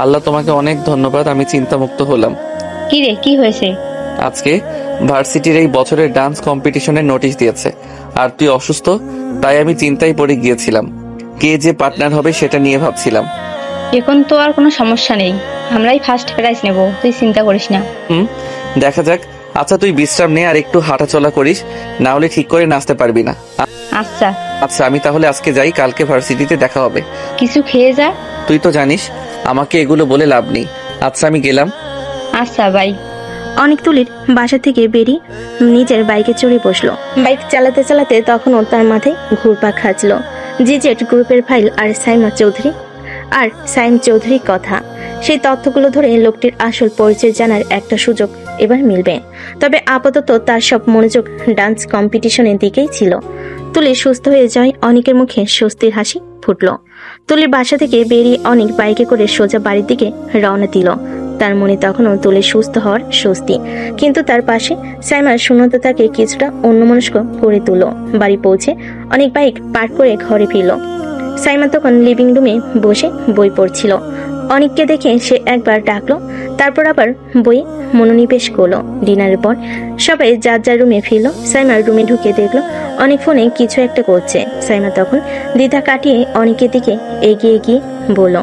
আল্লাহ তোমাকে অনেক ধন্যবাদ, আমি চিন্তামুক্ত হলাম। কি রে, কি হয়েছে? আজকে ভার্সিটির এই বছরের ডান্স কম্পিটিশনের নোটিশ দিয়েছে, আর তুই অসুস্থ, তাই আমি চিন্তায় পড়ে গিয়েছিলাম। কে যে পার্টনার হবে সেটা নিয়ে ভাবছিলাম। এখন তো আর কোনো সমস্যা নেই, আমরাই ফার্স্ট প্রাইজ নেব, তুই চিন্তা করিস না। দেখা যাক। আচ্ছা তুই বিশ্রাম নে আর একটু হাঁটাচলা করিস, না হলে ঠিক করে নাচতে পারবি না। আচ্ছা আচ্ছা, আমি তাহলে আজকে যাই, কালকে ভার্সিটিতে দেখা হবে। কিছু খেয়ে যা। তুই তো জানিস আমাকে এগুলো বলে লাভ নেই। আচ্ছা আমি গেলাম। আচ্ছা বাই। অনেক তুলির বাসা থেকে বেরিয়ে নিজের বাইকে চড়ে বসলো। বাইক চালাতে চালাতে তখনও তার মাথায় ঘুরপাক খাচ্ছিল জিজেট গ্রুপের ফাইল আর সাইম চৌধুরীর কথা। সেই তথ্যগুলো ধরে লোকটির আসল পরিচয় জানার একটা সুযোগ এবার মিলবে। তবে আপাতত তার সব মনোযোগ ডান্স কম্পিটিশনের দিকেই ছিল। তুলি সুস্থ হয়ে যায়, অনেকের মুখে স্বস্তির হাসি ফুটলো। তুলির বাসা থেকে বেরিয়ে অনেক বাইকে করে সোজা বাড়ির দিকে রওনা দিল। তার মনে তখনও তুলির সুস্থ হওয়ার স্বস্তি, কিন্তু তার পাশে সাইমার শূন্যতা তাকে কিছুটা অন্যমনস্ক করে তুলল। বাড়ি পৌঁছে অনেক বাইক পার্ক করে ঘরে ফিরল। সাইমা তখন লিভিং রুমে বসে বই পড়ছিল। অনেককে দেখে সে একবার ডাকলো, তারপর আবার বইয়ে মনোনিবেশ করলো। ডিনারের পর সবাই যার যার রুমে ফিরল। সাইমার রুমে ঢুকে দেখলো অনেক ফোনে কিছু একটা করছে। সাইমা তখন দ্বিধা কাটিয়ে অনেকের দিকে এগিয়ে গিয়ে বলল,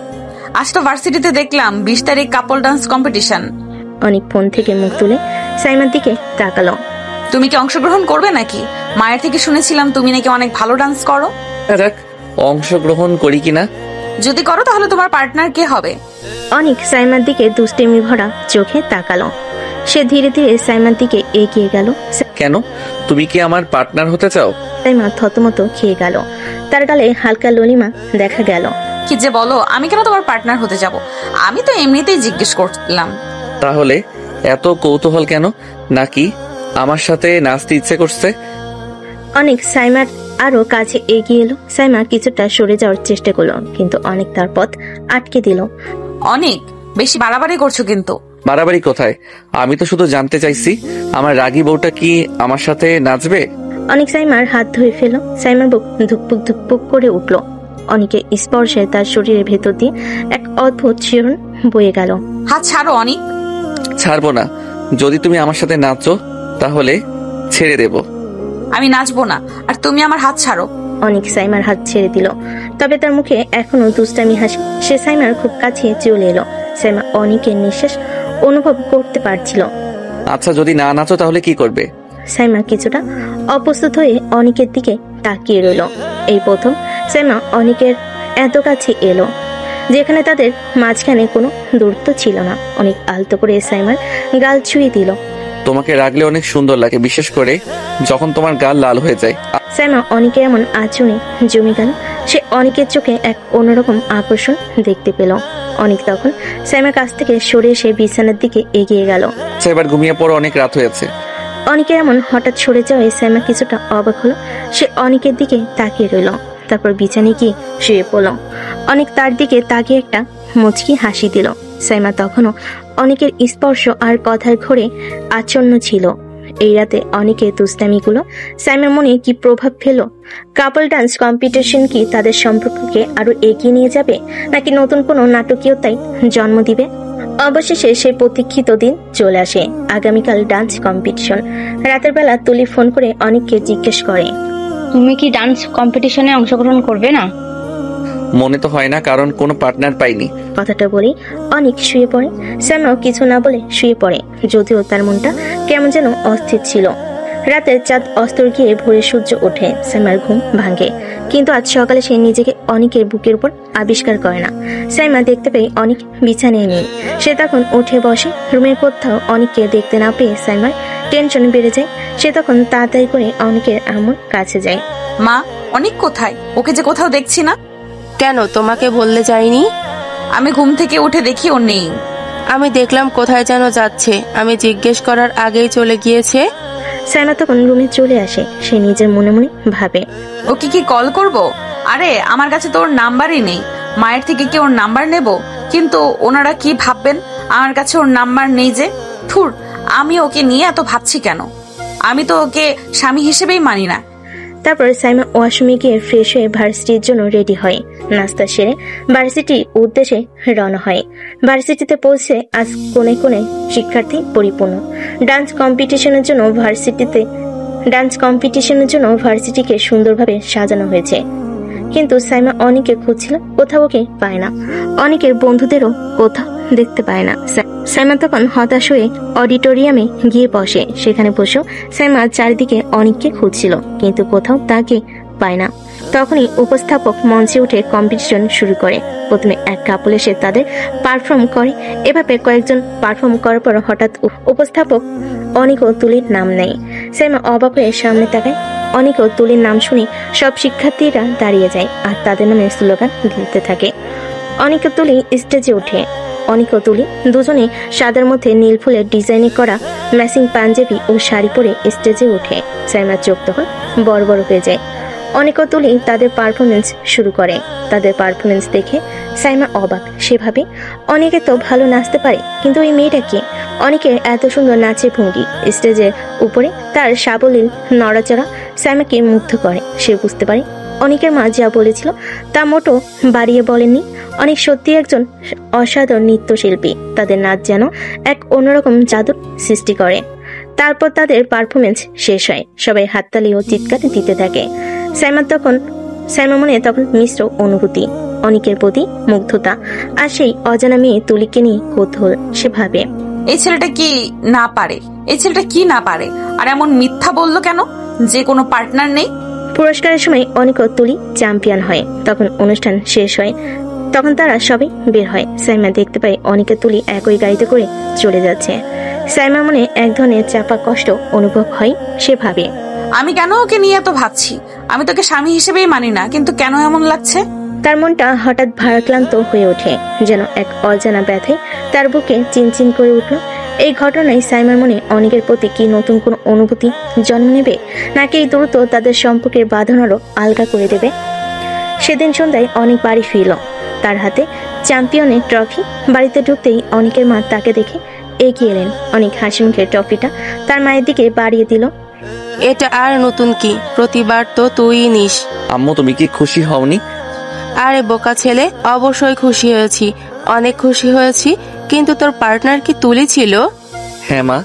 আজ তো ভার্সিটিতে দেখলাম 20 তারিখ কাপল ডান্স কম্পিটিশন। অনেক ফোন থেকে মুখ তুলে সাইমার দিকে তাকালো। তুমি কি অংশগ্রহণ করবে নাকি? মায়ের থেকে শুনেছিলাম তুমি নাকি অনেক ভালো ডান্স করো। যাক, অংশগ্রহণ করি কিনা। যদি করো তাহলে তোমার পার্টনার কে হবে? অনেক সাইমার দিকে দুষ্টেমি ভরা চোখে তাকালো। সে ধীরে ধীরে সাইমার দিকে এগিয়ে গেল। কেন, তুমি কি আমার পার্টনার হতে চাও? সাইমা থতমত খেয়ে গেল। তার গালে হালকা ললিমা দেখা গেল। কি যে বলো, আমি কেন তোমার পার্টনার হতে যাব? আমি তো এমনিতেই জিজ্ঞেস করলাম। তাহলে এত কৌতূহল কেন? নাকি আমার সাথে নাচতে ইচ্ছে করছে? অনেক সাইমার আরো কাছে এগিয়ে এলো। সাইমা কিছুটা সরে যাওয়ার চেষ্টা করলো, কিন্তু অনেক তার পথ আটকে দিল। অনেক বেশি বাড়াবাড়ি করছো কিন্তু। বাড়াবাড়ি কোথায়? আমি তো শুধু জানতে চাইছি আমার রাগী বউটা কি আমার সাথে নাচবে। অনেক সাইমার হাত ধরে ফেলল। সাইমার বুক ধুকপুক ধুকপুক করে উঠল। অনেকের স্পর্শে তার শরীরের ভেতর দিয়ে এক অদ্ভুত শিহরণ বয়ে গেল। হাত ছাড়ো অনিক। ছাড়বো না। যদি তুমি আমার সাথে নাচো তাহলে ছেড়ে দেব। আমি নাচবো না, আর তুমি আমার হাত ছাড়ো। অনেক সাইমার হাত ছেড়ে দিল, তবে তার মুখে এখনো দুষ্টামি হাসি। সে সাইমার খুব কাছে চলে এলো। সাইমা অনেকের নিঃশ্বাস অনুভব করতে পারছিল। আচ্ছা, যদি না নাচো তাহলে কি করবে? সাইমা কিছুটা অপ্রস্তুত হয়ে অনেকের দিকে তাকিয়ে রইল। এই প্রথম সাইমা অনেকের এত কাছে এলো, যেখানে তাদের মাঝখানে কোনো দূরত্ব ছিল না। অনেক আলতো করে সাইমার গাল ছুঁয়ে দিল। তোমাকে রাগলে অনেক সুন্দর লাগে, বিশেষ করে যখন তোমার গাল লাল হয়ে যায়। সাইমা অনেকের এমন আচরণে জমে গেল। সে অনেকের চোখে এক অন্যরকম আকর্ষণ দেখতে পেল। অনেক তখন সাইমার কাছ থেকে সরে এসে বিছানার দিকে এগিয়ে গেল। এবার ঘুমিয়ে পড়ো, অনেক রাত হয়েছে। অনেকের এমন হঠাৎ সরে যাওয়ায় সাইমা কিছুটা অবাক হলো। সে অনেকের দিকে তাকিয়ে রইল, তারপর বিছানায় গিয়ে শুয়ে পড়ল। অনেক তার দিকে তাকিয়ে একটা মুচকি হাসি দিল। সাইমা তখনও অনেকের স্পর্শ আর কথার ঘোরে আচ্ছন্ন ছিল। এই রাতে অনেকের দুষ্টামিগুলো সাইমার মনে কি প্রভাব ফেলো? কাপল ডান্স কম্পিটিশন কি তাদের সম্পর্ককে আরো এগিয়ে নিয়ে যাবে, নাকি নতুন কোনো নাটকীয়তায় জন্ম দিবে? অবশেষে সেই প্রতীক্ষিত দিন চলে আসে। আগামীকাল ডান্স কম্পিটিশন। রাতের বেলা তুলি ফোন করে অনেককে জিজ্ঞেস করে, তুমি কি ডান্স কম্পিটিশনে অংশগ্রহণ করবে না? মনে তো হয় না, কারণ কোনো পার্টনার পাইনি। কথাটা বলি অনেক শুয়ে পড়ে। সাইমাও কিছু না বলে শুয়ে পড়ে, যদিও তার মনটা কেমন যেন অস্থির ছিল। রাতের চাঁদ অস্তর গিয়ে ভোরে সূর্য ওঠে। সাইমার ঘুম ভাঙে, কিন্তু আজ সকালে সে নিজেকে অনেকের বুকের উপর আবিষ্কার করে না। সাইমা দেখতে পেয়ে অনেক বিছানায় নেই। সে তখন উঠে বসে। রুমের কোথাও অনেককে দেখতে না পেয়ে সাইমার টেনশন বেড়ে যায়। সে তখন তাড়াতাড়ি করে অনেকের আম্মুর কাছে যায়। মা, অনেক কোথায়? ওকে যে কোথাও দেখছি না। কেন, তোমাকে বললে যায়নি? আমি ঘুম থেকে উঠে দেখি ও নেই। আমি দেখলাম কোথায় যেন যাচ্ছে, আমি জিজ্ঞেস করার আগেই চলে গিয়েছে। সাইমা তখন রুমে চলে আসে। সে নিজের মনে মনে ভাবে, ওকে কি কল করব? আরে আমার কাছে তো ওর নাম্বারই নেই। মায়ের থেকে কি ওর নাম্বার নেব? কিন্তু ওনারা কি ভাববেন আমার কাছে ওর নাম্বার নেই যে। থুর, আমি ওকে নিয়ে এত ভাবছি কেন? আমি তো ওকে স্বামী হিসেবেই মানি না। তারপর সাইমা ওয়াশরুমে গিয়ে ফ্রেশ হয়ে ভার্সিটির জন্য রেডি হয়। নাস্তা সেরে ভার্সিটির উদ্দেশ্যে রওনা হয়। ভার্সিটিতে পৌঁছে আজ কোণে কোণে শিক্ষার্থী পরিপূর্ণ। ডান্স কম্পিটিশনের জন্য ভার্সিটিকে সুন্দরভাবে সাজানো হয়েছে। কিন্তু সাইমা অনেকে খুঁজছিল, কোথাও ওকে পায় না। অনেকের বন্ধুদেরও কোথাও দেখতে পায় না। সাইমা তখন হতাশ হয়ে অডিটোরিয়ামে গিয়ে বসে। সেখানে বসেও সাইমা চারিদিকে অনেককে খুঁজছিল, কিন্তু কোথাও তাকে পায় না। তখনই উপস্থাপক মঞ্চে উঠে কম্পিটিশন শুরু করে। প্রথমে এক কাপল এসে তাদের পারফর্ম করে। এভাবে কয়েকজন পারফর্ম করার পর হঠাৎ উপস্থাপক অনেকও তুলির নাম নেয়। সাইমা অবাক হয়ে সামনে তাকায়। অনেকও তুলির নাম শুনে সব শিক্ষার্থীরা দাঁড়িয়ে যায় আর তাদের নামে স্লোগান দিতে থাকে। অনেকে তুলি স্টেজে ওঠে। অনেকও তুলি দুজনে সাদার মধ্যে নীল ফুলের ডিজাইনে করা ম্যাচিং পাঞ্জাবি ও শাড়ি পরে স্টেজে ওঠে। সাইমার চোখ তখন বড় বড় হয়ে যায়। অনেকও তুলি তাদের পারফরমেন্স শুরু করে। তাদের পারফরমেন্স দেখে সাইমা অবাক। সেভাবে অনেকে তো ভালো নাচতে পারে, কিন্তু ওই মেয়েটা কে? অনেকের এত সুন্দর নাচের ভঙ্গি, স্টেজের উপরে তার সাবলীল নড়াচড়া সাইমাকে মুগ্ধ করে। সে বুঝতে পারে অনেকের মা যা বলেছিল তা মোটো বাড়িয়ে বলেননি। অনেক সত্যি একজন অসাধারণ নৃত্যশিল্পী। তাদের নাচ যেন এক অন্যরকম জাদুর সৃষ্টি করে। তারপর তাদের পারফরমেন্স শেষ হয়। সবাই হাততালি ও চিৎকার দিতে থাকে। সাইমা মনে তখন মিশ্র অনুভূতি, অনেকের প্রতি মুগ্ধতা আর সেই অজানা মেয়ে তুলিকে নিয়ে কৌতূহল। সে ভাবে, এই ছেলেটা কি না পারে? আর এমন মিথ্যা বললো কেন যে কোনো পার্টনার নেই? পুরস্কারের সময় অনেকও তুলি চ্যাম্পিয়ন হয়। তখন অনুষ্ঠান শেষ হয়। তখন তারা সবাই বের হয়। সাইমা দেখতে পায় অনেকে তুলি একই গাড়িতে করে চলে যাচ্ছে। সাইমার মনে এক ধরনের চাপা কষ্ট অনুভব হয়। সে ভাবে, আমি কেন ওকে নিয়ে এত ভাবছি? আমি তোকে স্বামী হিসেবেই মানি না, কিন্তু কেন এমন লাগছে? তার মনটা হঠাৎ ভারাক্রান্ত হয়ে ওঠে, যেন এক অজানা ব্যথায় তার বুকে চিনচিন করে উঠল। এই ঘটনায় সাইমার মনে অনেকের প্রতি কি নতুন কোন অনুভূতি জন্ম নেবে, নাকি এই দ্রুত তাদের সম্পর্কের বাঁধন আরো আলগা করে দেবে? সেদিন সন্ধ্যায় অনেক বাড়ি ফিরল, তার হাতে চ্যাম্পিয়নের ট্রফি। বাড়িতে ঢুকতেই অনেকের মা তাকে দেখে এগিয়ে এলেন। অনেক হাসি মুখে ট্রফিটা তার মায়ের দিকে বাড়িয়ে দিল। এটা আর নতুন কি, প্রতিবার তো তুই নিস। আম্মু তুমি কি খুশি হওনি? আরে বোকা ছেলে, অবশ্যই খুশি হয়েছি, অনেক খুশি হয়েছি। কিন্তু তোর পার্টনার কি তুলি ছিল? হ্যাঁ মা।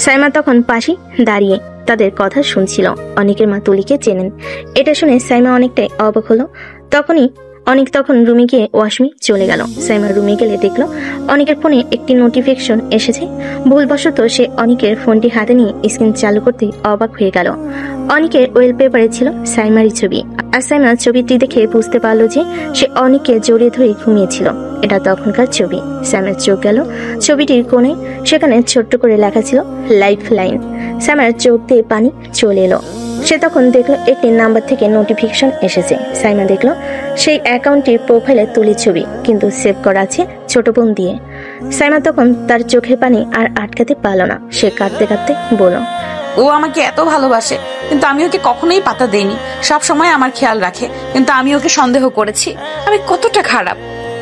সাইমা তখন পাশে দাঁড়িয়ে তাদের কথা শুনছিল। অনেকের মা তুলিকে চেনেন। এটা শুনে সাইমা অনেকটাই অবাক হলো। অনেক তখন রুমে গিয়ে ওয়াশরুমে চলে গেল। সাইমা রুমে গেলে দেখলো অনেকের ফোনে একটি নোটিফিকেশন এসেছে। ভুলবশত সে অনেকের ফোনটি হাতে নিয়ে স্ক্রিন চালু করতে অবাক হয়ে গেল। অনেকের ওয়েলপেপারে ছিল সাইমারই ছবি। আর সাইমা ছবিটি দেখে বুঝতে পারলো যে সে অনেককে জড়িয়ে ধরে ঘুমিয়েছিল। এটা তখনকার ছবি। সাইমার চোখ গেল ছবিটির কোণে, সেখানে ছোট্ট করে লেখা ছিল লাইফ লাইন। সাইমার চোখ দিয়ে পানি চলে এলো। সে তখন দেখলো একটি নাম্বার থেকে নোটিফিকেশন এসেছে। সাইমা দেখলো সেই অ্যাকাউন্টটির প্রোফাইলে তুলির ছবি, কিন্তু সেভ করা আছে ছোট বোন দিয়ে। সাইমা তখন তার চোখের পানি আর আটকাতে পারল না। সে কাঁদতে কাঁদতে বলল, ও আমাকে এত ভালোবাসে, কিন্তু আমি ওকে কখনোই পাত্তা দেইনি। সব সময় আমার খেয়াল রাখে, কিন্তু আমি ওকে সন্দেহ করেছি। আমি কতটা খারাপ।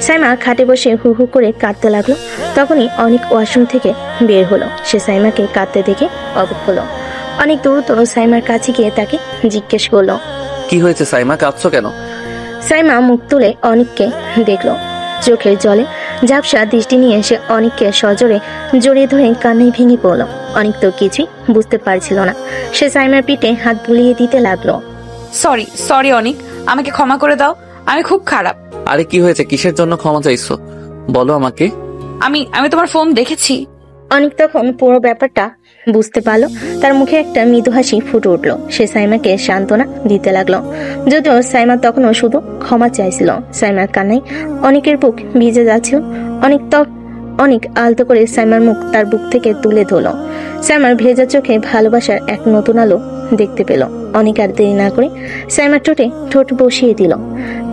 সাইমা খাটে বসে হু হু করে কাঁদতে লাগলো। তখনই অনেক ওয়াশরুম থেকে বের হলো। সে সাইমাকে কাঁদতে দেখে অবাক হলো। অনেক দ্রুত সাইমার কাছে গিয়ে তাকে জিজ্ঞেস করলো, কি হয়েছে সাইমা, কাঁদছো কেন? সাইমা মুখ তুলে অনেককে দেখলো। চোখের জলে ঝাপসা দৃষ্টি নিয়ে সে অনেককে সজোরে জড়িয়ে ধরে কান্নায় ভেঙে পড়লো। অনেক তো কিছুই বুঝতে পারছিল না। সে সাইমার পিঠে হাত বুলিয়ে দিতে লাগলো। সরি অনেক, আমাকে ক্ষমা করে দাও, আমি খুব খারাপ। আরে কি হয়েছে, কিসের জন্য ক্ষমা চাইছো বলো আমাকে। আমি তোমার ফোন দেখেছি। অনেক তখন পুরো ব্যাপারটা বুঝতে পারলো। তার মুখে একটা মৃদু হাসি ফুটে উঠলো। সে সাইমাকে সান্ত্বনা দিতে লাগলো, যদিও সাইমা তখনও শুধু ক্ষমা চাইছিল। সাইমার কান্নায় অনেকের বুক ভিজে যাচ্ছিল। অনেক আলতো করে সাইমার মুখ তার বুক থেকে তুলে ধরলো। সাইমার ভেজা চোখে ভালোবাসার এক নতুন আলো দেখতে পেল। অনেক আর দেরি না করে সাইমার ঠোঁটে ঠোঁট বসিয়ে দিল।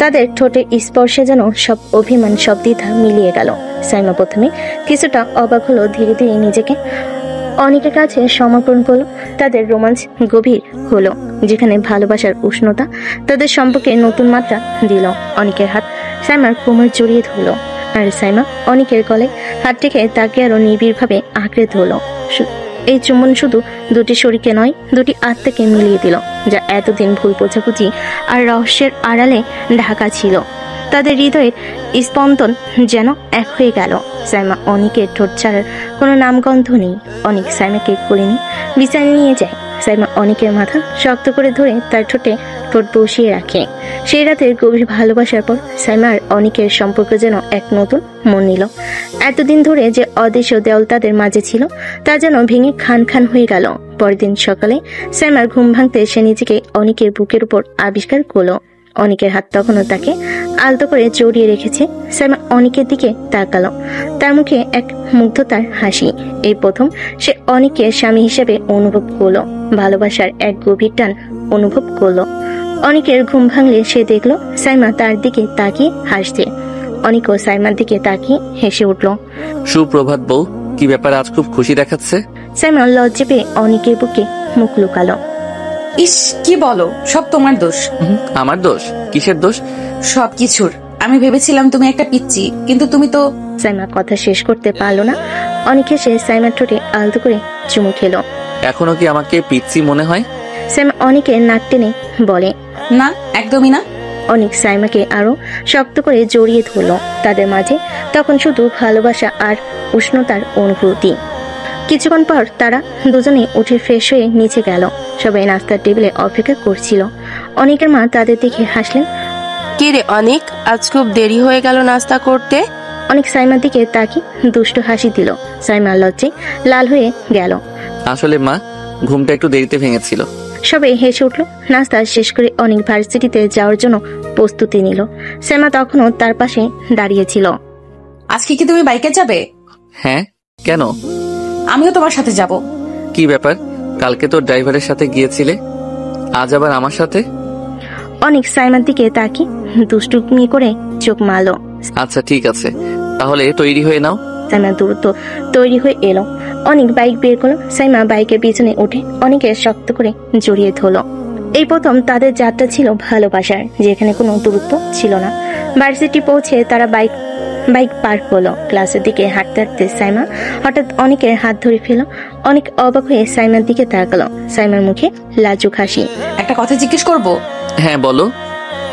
তাদের ঠোঁটের স্পর্শে যেন সব অভিমান, সব দ্বিধা মিলিয়ে গেল। সাইমা প্রথমে কিছুটা অবাক হলো, ধীরে ধীরে নিজেকে অনেকের কাছে সমর্পণ করলো। তাদের রোমাঞ্চ গভীর হলো, যেখানে ভালোবাসার উষ্ণতা তাদের সম্পর্কে নতুন মাত্রা দিল। অনেকের হাত সাইমার কোমর জড়িয়ে ধরলো, আর সাইমা অনেকের গলায় হাত রেখে তাকে আরো নিবিড়ভাবে আঁকড়ে ধরলো। এই চুম্বন শুধু দুটি শরীরকে নয়, দুটি আত্মাকে মিলিয়ে দিল, যা এতদিন ভুল বোঝাবুঝি আর রহস্যের আড়ালে ঢাকা ছিল। তাদের হৃদয়ের স্পন্দন যেন এক হয়ে গেল। সাইমা অনেকের ঠোঁট ছাড়ার কোনো নামগন্ধ নেই। অনেক সাইমাকে কোলে নিয়ে বিছানায় নিয়ে যায়। সাইমা অনেকের মাথা শক্ত করে ধরে তার ঠোঁটে ঠোঁট বসিয়ে রাখে। সেই রাতের গভীর ভালোবাসার পর সাইমা আর অনেকের সম্পর্ক যেন এক নতুন মন নিল। এতদিন ধরে যে অদৃশ্য দেওয়াল তাদের মাঝে ছিল, তা যেন ভেঙে খান খান হয়ে গেল। পরের দিন সকালে সাইমার ঘুম ভাঙতে সে নিজেকে অনেকের বুকের উপর আবিষ্কার করলো। অনেকের হাত তখনও তাকে আলতো করে জড়িয়ে রেখেছে। সাইমা অনেকের দিকে তাকালো, তার মুখে এক মুগ্ধতার হাসি। এই প্রথম সে অনেকের স্বামী হিসেবে অনুভব করলো, ভালোবাসার এক গভীর টান অনুভব করলো। অনেকের ঘুম ভাঙলে সে দেখলো সাইমা তার দিকে তাকিয়ে হাসছে। অনেকও সাইমার দিকে তাকিয়ে হেসে উঠল। সুপ্রভাত বউ, কি ব্যাপার আজ খুব খুশি দেখাচ্ছে? সাইমা লজ্জা পেয়ে অনেকের বুকে মুখ লুকালো। ইস, কি বলো, সব তোমার দোষ। আমার দোষ? কিসের দোষ? সবকিছুর। আমি ভেবেছিলাম তুমি একটা পিচ্চি, কিন্তু তুমি তো। সাইমা কথা শেষ করতে পারলো না। অনেক এসে সাইমার ঠোঁটে আলতো করে চুমু খেলো। এখনো কি আমাকে পিচ্চি মনে হয়? সাইমা অনেকের নাক টেনে বলে, না, একদমই না। অনেক সাইমাকে আরো শক্ত করে জড়িয়ে ধরলো। তাদের মাঝে তখন শুধু ভালোবাসা আর উষ্ণতার অনুভূতি। কিছুক্ষণ পর তারা দুজনে উঠে ফ্রেশ হয়ে নিচে গেল। সবাই নাস্তার টেবিলে অপেক্ষা করছিল। অনেকের মা তাদের দেখে হাসলেন। কি রে অনেক, আজ খুব দেরি হয়ে গেল নাস্তা করতে? অনেক সাইমার দিকে তাকিয়ে দুষ্ট হাসি দিল। সাইমা লজ্জায় লাল হয়ে গেল। আসলে মা, ঘুমটা একটু দেরিতে ভেঙেছিল। সবাই হেসে উঠল। নাস্তা শেষ করে অনেক ভার্সিটিতে যাওয়ার জন্য প্রস্তুতি নিল। সাইমা তখনও তার পাশে দাঁড়িয়েছিল। আজকে কি তুমি বাইকে যাবে? হ্যাঁ, কেন? আমিও তোমার সাথে যাব। কি ব্যাপার, কালকে তো ড্রাইভারের সাথে গিয়েছিলে, আজ আবার আমার সাথে? অনেক সাইমার দিকে তাকিয়ে দুষ্টুমি করে চোখ মারলো। আচ্ছা ঠিক আছে, তাহলে তৈরি হয়ে নাও। সাইমা দ্রুত তৈরি হয়ে এলো। অনেক বাইক বের করলো। সাইমা বাইকের পিছনে উঠে অনেকে শক্ত করে জড়িয়ে ধরলো। এই প্রথম তাদের যাত্রা ছিল ভালোবাসার, যেখানে কোনো দূরত্ব ছিল না। ভার্সিটি পৌঁছে তারা বাইক বাইক পার্ক হলো। ক্লাসের দিকে হাঁটতে হাঁটতে সাইমা হঠাৎ অনেকের হাত ধরে ফেল। অনেক অবাক হয়ে সাইমার দিকে তাকালো। সাইমার মুখে লাজুক হাসি। একটা কথা জিজ্ঞেস করব? হ্যাঁ বলো।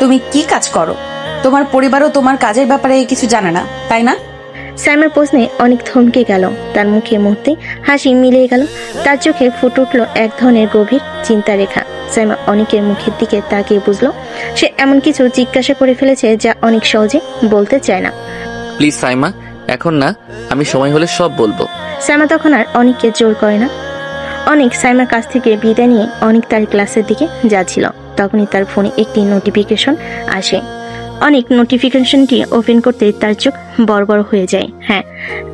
তুমি কি কাজ করো? তোমার পরিবারও তোমার কাজের ব্যাপারে কিছু জানে না, তাই না? সাইমার প্রশ্নে অনেক থমকে গেল। তার মুখে মুহূর্তে হাসি মিলিয়ে গেল। তার চোখে ফুটে উঠল এক ধরনের গভীর চিন্তা রেখা। সাইমা অনেকের মুখের দিকে তাকিয়ে বুঝলো সে এমন কিছু জিজ্ঞাসা করে ফেলেছে যা অনেক সহজে বলতে চায় না। প্লিজ সাইমা, এখন না, আমি সময় হলে সব বলবো। সাইমা তখন আর অনেককে জোর করে না। অনেক সাইমার কাছ থেকে বিদায় নিয়ে অনেক তার ক্লাসের দিকে যাচ্ছিল। তখনই তার ফোনে একটি নোটিফিকেশন আসে। অনেক নোটিফিকেশনটি ওপেন করতে তার চোখ বড় বড় হয়ে যায়। হ্যাঁ,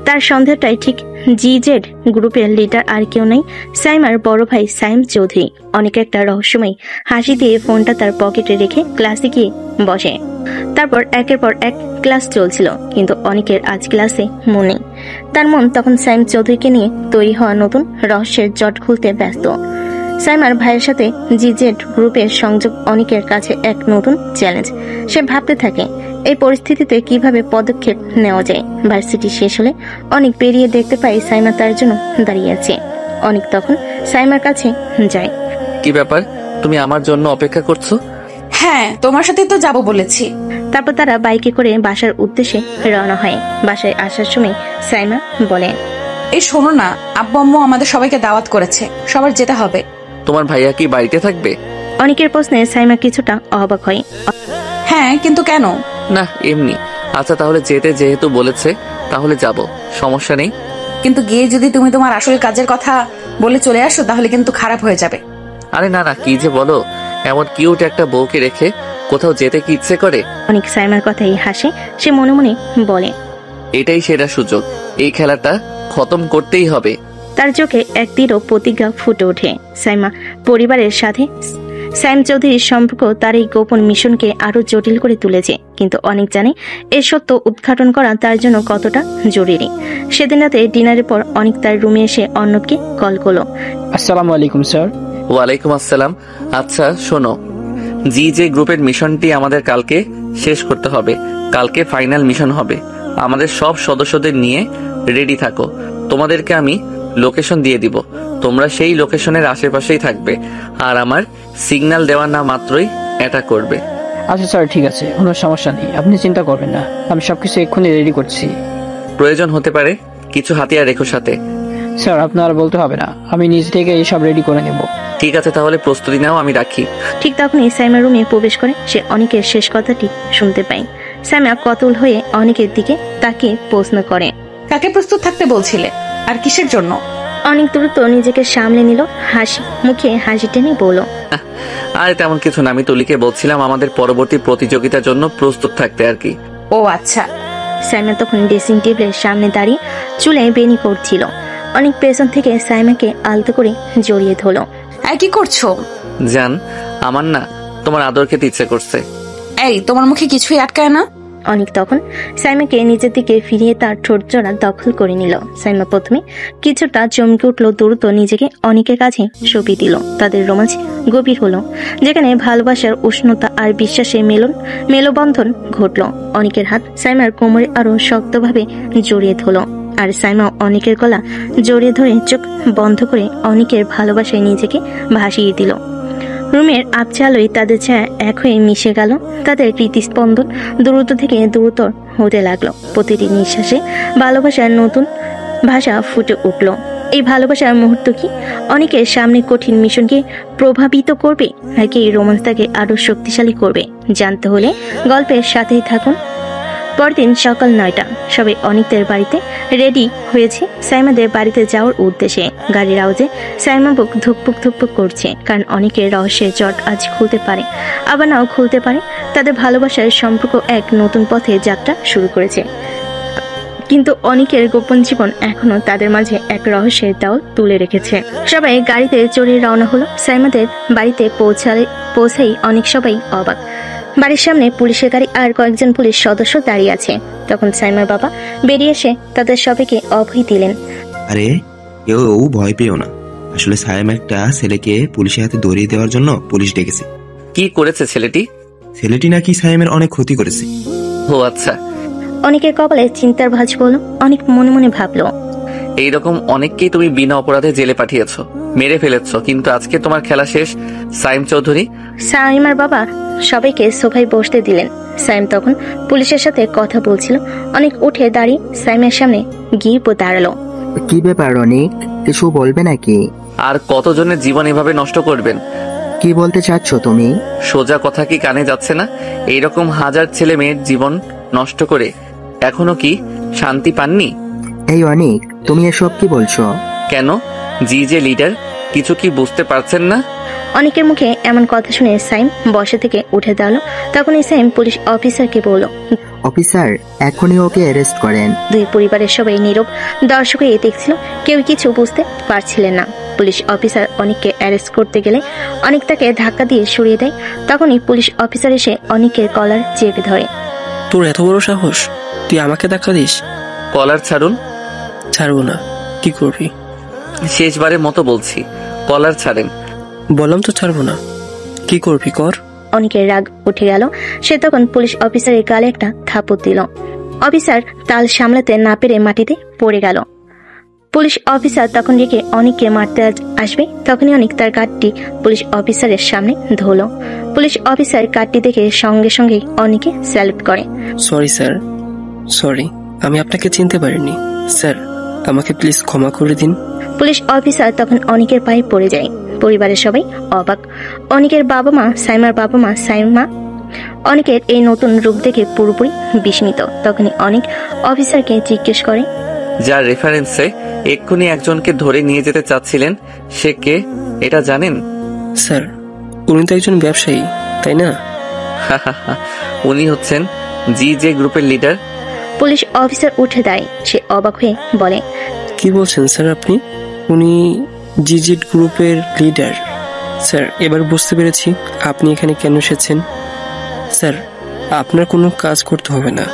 তার সন্দেহটাই ঠিক। জিজেড গ্রুপের লিডার আর কেউ নাই, সাইমার বড় ভাই সাইম চৌধুরী। অনেক একটা রহস্যময় হাসি দিয়ে ফোনটা তার পকেটে রেখে ক্লাসে গিয়ে বসে। তারপর একের পর এক ক্লাস চলছিল, কিন্তু অনেকের আজ ক্লাসে মন নেই। তার মন তখন সাইম চৌধুরীকে নিয়ে তৈরি হওয়া নতুন রহস্যের জট খুলতে ব্যস্ত। সাইমার ভাইয়ের সাথে জিজেড গ্রুপের সংযোগ অনেকের কাছে এক নতুন চ্যালেঞ্জ। সে ভাবতে থাকে এই পরিস্থিতিতে কিভাবে পদক্ষেপ নেওয়া যায়। ভার্সিটি শেষ হলে অনেক বেরিয়ে দেখতে পায় সাইমা তার জন্য দাঁড়িয়ে আছে। অনেক তখন সাইমার কাছে যায়। কি ব্যাপার, তুমি আমার জন্য অপেক্ষা করছো? হ্যাঁ, তোমার সাথে তো যাব বলেছি। তারপর তারা বাইকে করে বাসার উদ্দেশ্যে রওনা হয়। বাসায় আসার সময় সাইমা বলে, এই শোনো না, আব্বু আম্মু আমাদের সবাইকে দাওয়াত করেছে, সবার যেতে হবে। তোমার ভাইয়া কি বাড়িতে থাকবে? অনেকের প্রশ্নে সাইমা কিছুটা অবাক হয়। হ্যাঁ, কিন্তু কেন? না, এমনি। আচ্ছা, তাহলে যেতে যেহেতু বলেছে তাহলে যাব, সমস্যা নেই। কিন্তু গিয়ে যদি তুমি তোমার আসল কাজের কথা বলে চলে আসো তাহলে কিন্তু খারাপ হয়ে যাবে। আরে না না, কি যে বলো, এমন কিউট একটা বউকে রেখে কোথাও যেতে কি ইচ্ছে করে? অনেক সাইমার কথাই হাসে। সে মনে মনে বলে, এটাই সেরা সুযোগ, এই খেলাটা খতম করতেই হবে। তার চোখে এক দৃঢ় প্রতিজ্ঞা ফুটে ওঠে। সাইমা পরিবারের সাথে সাইম চৌধুরীর সম্পর্ক তার এই গোপন মিশনকে আরো জটিল করে তুলেছে। কিন্তু অনেক জানে এর সত্য উদ্ঘাটন করা তার জন্য কতটা জরুরি। সেদিন রাতে ডিনারের পর অনেক তার রুমে এসে অর্ণবকে কল করলো। আসসালামু আলাইকুম স্যার। ওয়ালাইকুম আসসালাম। আচ্ছা শোনো, যে গ্রুপের মিশনটি আমাদের কালকে শেষ করতে হবে। কালকে ফাইনাল মিশন হবে। আমাদের সব সদস্যদের নিয়ে রেডি থাকো। তোমাদেরকে আমি লোকেশন দিয়ে দিব, তোমরা সেই লোকেশনের আশেপাশেই থাকবে, আর আমার সিগন্যাল দেওয়া না মাত্রই অ্যাটাক করবে। আচ্ছা স্যার, ঠিক আছে, কোনো সমস্যা নেই, আপনি চিন্তা করবেন না, আমি সবকিছু এক্ষুনি রেডি করছি। প্রয়োজন হতে পারে কিছু হাতিয়ার রেখো সাথে। স্যার, আপনার বলতে হবে না, আমি নিজ থেকে এইসব রেডি করে নেব। ঠিক আছে, তাহলে প্রস্তুতি নাও, আমি রাখি। ঠিক তখনই সাইমার রুমে প্রবেশ করে সে অনেকের শেষ কথাটি শুনতে পায়। সাইমা কতল হয়ে অনেকের দিকে তাকে প্রশ্ন করে, কাকে প্রস্তুত থাকতে বলছিলে আর কিসের জন্য? অনেক দ্রুত নিজেকে সামলে নিল, হাসি মুখে হাসি টেনে বলল, আরে তেমন কিছু না, আমি তুলিকে বলছিলাম আমাদের পরবর্তী প্রতিযোগিতার জন্য প্রস্তুত থাকতে আর কি। ও আচ্ছা। সাইমা তখন ড্রেসিং টেবিলের সামনে দাঁড়িয়ে চুলে বেনি করছিল। অনেক পেছন থেকে সাইমাকে আলতো করে জড়িয়ে ধরল। কি করছো? জান, আমার না তোমার আদর খেতে ইচ্ছে করছে। এই, তোমার মুখে কিছুই আটকায় না? অনেক তখন সাইমাকে নিজের দিকে ফিরিয়ে তার ঠোঁট জোড়া দখল করে নিল। সাইমা প্রথমে কিছুটা চমকে উঠল, দ্রুত নিজেকে অনেকের কাছে সঁপে দিল। তাদের রোমাঞ্চ গভীর হলো, যেখানে ভালোবাসার উষ্ণতা আর বিশ্বাসের মেলবন্ধন ঘটল। অনেকের হাত সাইমার কোমরে আরো শক্তভাবে জড়িয়ে ধরল, আর সাইমা অনেকের গলা জড়িয়ে ধরে চোখ বন্ধ করে অনেকের ভালোবাসায় নিজেকে ভাসিয়ে দিল। রুমের আবছা আলোয় তাদের ছায়া এক হয়ে মিশে গেল। তাদের হৃদস্পন্দন দ্রুত থেকে দ্রুতর হতে লাগলো। প্রতিটি নিঃশ্বাসে ভালোবাসার নতুন ভাষা ফুটে উঠল। এই ভালোবাসার মুহূর্ত কি অনেকের সামনে কঠিন মিশনকে প্রভাবিত করবে, নাকি এই রোমান্সটাকে আরো শক্তিশালী করবে? জানতে হলে গল্পের সাথেই থাকুন। পরদিন সকাল 9টা, সবাই অনেকদের বাড়িতে রেডি হয়েছে সাইমাদের বাড়িতে যাওয়ার উদ্দেশ্যে। গাড়ির আওয়াজে সাইমা বুক ধুকপুক ধুকপুক করছে, কারণ অনেকের রহস্যের জট আজ খুলতে পারে, আবার নাও খুলতে পারে। তাদের ভালোবাসার সম্পর্ক এক নতুন পথে যাত্রা শুরু করেছে, কিন্তু অনেকের গোপন জীবন এখনো তাদের মাঝে এক রহস্যের দেওয়াল তুলে রেখেছে। সবাই গাড়িতে চড়ে রওনা হলো। সাইমাদের বাড়িতে পৌঁছাই অনেক সবাই অবাক। বাড়ির সামনে পুলিশের গাড়ি আর কয়েকজন পুলিশ সদস্য দাঁড়িয়ে আছে। তখন সাইমার বাবা বেরিয়ে এসে তাদের সবাইকে অভয় দিলেন। আরে কেউ ভয় পেও না, আসলে সাইম একটা ছেলেকে পুলিশের হাতে ধরিয়ে দেওয়ার জন্য পুলিশ ডেকেছে। কি করেছে ছেলেটি? ছেলেটি নাকি সাইমের অনেক ক্ষতি করেছে। ও আচ্ছা। অনেকের কপালে চিন্তার ভাঁজ পড়লো। অনেক মনে মনে ভাবলো, এইরকম অনেককেই তুমি বিনা অপরাধে জেলে পাঠিয়েছো, মেরে ফেলেছো, কিন্তু আজকে তোমার খেলা শেষ সাইম চৌধুরী। সাইমার বাবা সবাইকে সোফায় বসতে দিলেন। সাইম তখন পুলিশের সাথে কথা বলছিল। অনেক উঠে দাঁড়িয়ে সাইমের সামনে গিয়ে দাঁড়ালো। কি ব্যাপার অনেক, কিছু বলবে নাকি? আর কতজনের জীবন এভাবে নষ্ট করবেন? কি বলতে চাচ্ছ তুমি? সোজা কথা কি কানে যাচ্ছে না? এইরকম হাজার ছেলে মেয়ের জীবন নষ্ট করে এখনো কি শান্তি পাননি? এই অনেক, তুমি এসব কি বলছো? কেন? জি যে লিডার, কিছু কি বুঝতে পারছেন না? অনেকের মুখে এমন কথা শুনে সাইম বসা থেকে উঠে দাঁড়ালো। তখনই সাইম পুলিশ অফিসারকে বলল, অফিসার, এখনই ওকে অ্যারেস্ট করেন। দুই পরিবারের সবাই নীরব দর্শক হয়ে দেখছিল, কেউ কিছু বুঝতে পারছিলেন না। পুলিশ অফিসার অনেককে অ্যারেস্ট করতে গেলে অনেক তাকে ধাক্কা দিয়ে সরিয়ে দেয়। তখনই পুলিশ অফিসার এসে অনেকের কলার চেপে ধরে। তোর এত বড় সাহস, তুই আমাকে ধাক্কা দিস? কলার ছাড়ুন। ছাড়বো না। কি করবি? শেষবারের মতো বলছি, কলার ছাড়েন। বললাম তো ছাড়বো না। কি করবি কর। অনেকের রাগ উঠে গেল। সে তখন পুলিশ অফিসারের গালে একটা থাপড় দিল। অফিসার তাল সামলাতে না পেরে মাটিতে পড়ে গেল। পুলিশ অফিসার তখন রেখে অনেককে মারতে আসবে, তখনই অনেক তার কার্ডটি পুলিশ অফিসারের সামনে ধরল। পুলিশ অফিসার কার্ডটি দেখে সঙ্গে সঙ্গে অনেকে স্যালুট করে। সরি স্যার, সরি, আমি আপনাকে চিনতে পারিনি স্যার, আমাকে প্লিজ ক্ষমা করে দিন। পুলিশ অফিসার তখন অনেকের পায়ে পড়ে যায়। পরিবারের সবাই অবাক। অনেকের বাবা মা, সাইমার বাবা মা, সাইমা অনেকের এই নতুন রূপ দেখে পুরোপুরি বিস্মিত। তখনই অনেক অফিসারকে জিজ্ঞেস করে, যার রেফারেন্সে এক্ষুনি একজনকে ধরে নিয়ে যেতে চাচ্ছিলেন, সে কে এটা জানেন? স্যার, উনি তো একজন ব্যবসায়ী, তাই না? উনি হচ্ছেন জি যে গ্রুপের লিডার। পুলিশ অফিসার উঠে দাঁড়ায়। সে অবাক হয়ে বলে, কি বলছেন স্যার আপনি? উনি জিজিট গ্রুপের লিডার? স্যার, এবার বুঝতে পেরেছি আপনি এখানে কেন এসেছেন। স্যার, আপনার কোনো কাজ করতে হবে না,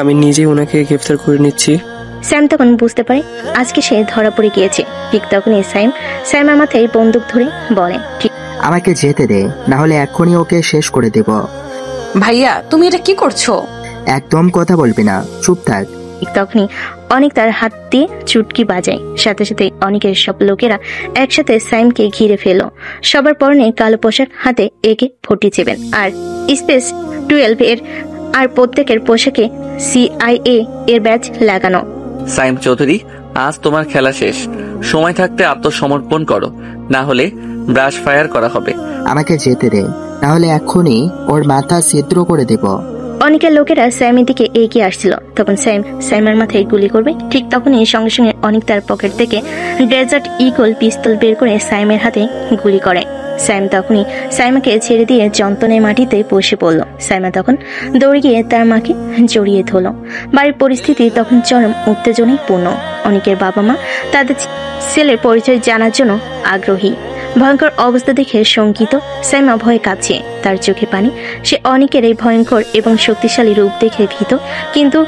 আমি নিজেই ওনাকে গ্রেফতার করে নিচ্ছি। স্যাম তখন বুঝতে পারে আজকে সে ধরা পড়ে গিয়েছে। ঠিক তখনই সাইমার মাথায় বন্দুক ধরে বলে, ঠিক আমাকে যেতে দে, না হলে এক্ষুনি ওকে শেষ করে দেব। ভাইয়া, তুমি এটা কি করছো? একদম কথা বলবি না, চুপ থাক। ঠিক তখনই অনেক তার হাত দিয়ে চুটকি বাজায়। সাথে সাথে অনেকের সব লোকেরা একসাথে সাইমকে ঘিরে ফেল। সবার পরনে কালো পোশাক, হাতে একে 47 আর স্পেস 12 এর, আর প্রত্যেকের পোশাকে CIA এর ব্যাজ লাগানো। সাইম চৌধুরী, আজ তোমার খেলা শেষ। সময় থাকতে আত্মসমর্পণ করো, না হলে ব্রাশ ফায়ার করা হবে। আমাকে যেতে দে, না হলে এক্ষুনি ওর মাথা ছিদ্র করে দেব। অনেকের লোকেরা সাইমের দিকে এগিয়ে আসছিল। তখন সাইমের মাথায় গুলি করবে। ঠিক তখনই সঙ্গে সঙ্গে অনেক তার পকেট থেকে ডেজার্ট ইগল পিস্তল বের করে সাইমের হাতে গুলি করে। সাইম তখনই সাইমাকে ছেড়ে দিয়ে যন্ত্রণায় মাটিতে বসে পড়ল। সাইমা তখন দৌড়ে গিয়ে তার মাকে জড়িয়ে ধরল। বাড়ির পরিস্থিতি তখন চরম উত্তেজনায় পূর্ণ। অনেকের বাবা মা তাদের ছেলের পরিচয় জানার জন্য আগ্রহী। ভয়ঙ্কর অবস্থা দেখে শঙ্কিত সাইমা ভয়ে কাঁপছে, তার চোখে পানি। সে অনেকের এই ভয়ঙ্কর এবং শক্তিশালী রূপ দেখে ভীত, কিন্তু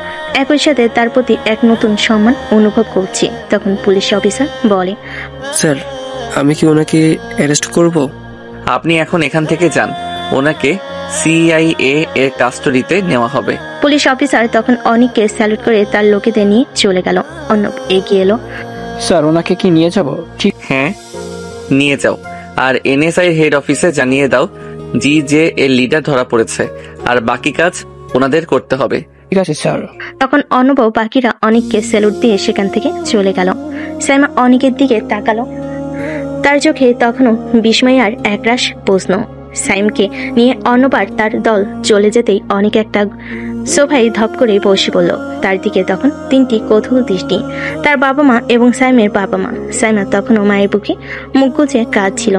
একই সাথে তার প্রতি এক নতুন সম্মান অনুভব করছে। তখন পুলিশ অফিসার বলে, স্যার, আমি কি ওনাকে অ্যারেস্ট করব? আপনি এখন এখান থেকে যান, ওনাকে CIA এর কাস্টডিতে নেওয়া হবে। পুলিশ অফিসার তখন অনেককে স্যালুট করে তার লোকেদের নিয়ে চলে গেল। অর্ণব এগিয়ে এলো। স্যার, ওনাকে কি নিয়ে যাব? ঠিক, হ্যাঁ নিয়ে যাও, আর NSI হেড অফিসে জানিয়ে দাও জি যে এর লিডার ধরা পড়েছে, আর বাকি কাজ ওনাদের করতে হবে। ঠিক আছে স্যার। তখন অর্ণব বাকিরা অনেককে স্যালুট দিয়ে সেখান থেকে চলে গেল। সাইমা অনেকের দিকে তাকালো। তার চোখে তখনও বিস্ময় আর একরাশ প্রশ্ন। সাইমকে নিয়ে অর্ণব আর তার দল চলে যেতেই অনেক একটা সোফায় ধপ করে বসে পড়ল। তার দিকে তখন 3টি কৌতূহল দৃষ্টি, তার বাবা মা এবং সাইমের বাবা মা। সাইমা তখনও মায়ের বুকে মুখ গুজে কাঁদছিল।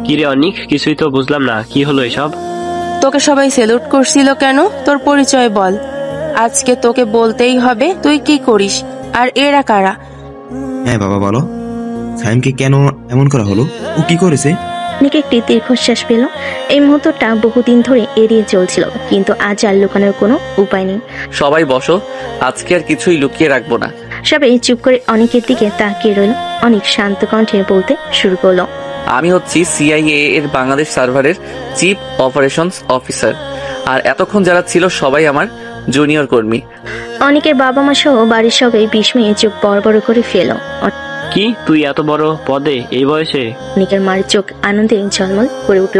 কিরে অনিক, কিছুই তো বুঝলাম না, কি হলো এসব? তোকে সবাই সেলুট করছিল কেন? তোর পরিচয় বল। আজকে তোকে বলতেই হবে তুই কি করিস, আর এরা কারা? হ্যাঁ বাবা বলো, সাইমকে কেন এমন করা হলো? ও কি করেছে? অনেক একটি দীর্ঘশ্বাস পেল। এই মুহূর্তটা বহুদিন ধরে এড়িয়ে চলছিল, কিন্তু আজ আর লুকানোর কোনো উপায় নেই। সবাই বসো, আজকে আর কিছুই লুকিয়ে রাখবো না। সবাই চুপ করে অনেকের দিকে তাকিয়ে রইল। অনেক শান্ত কণ্ঠে বলতে শুরু করলো, আমি হচ্ছি CIA এর বাংলাদেশ সার্ভারের চিফ অপারেশনস অফিসার, আর এতক্ষণ যারা ছিল সবাই আমার জুনিয়র কর্মী। অনেকের বাবা মা সহ বাড়ির সবাই বিস্ময়ে চোখ বড় বড় করে ফেল। কি তুই এত বড় পদে এই বয়সে? অনেকের মার চোখ আনন্দে ঝলমল করে উঠল।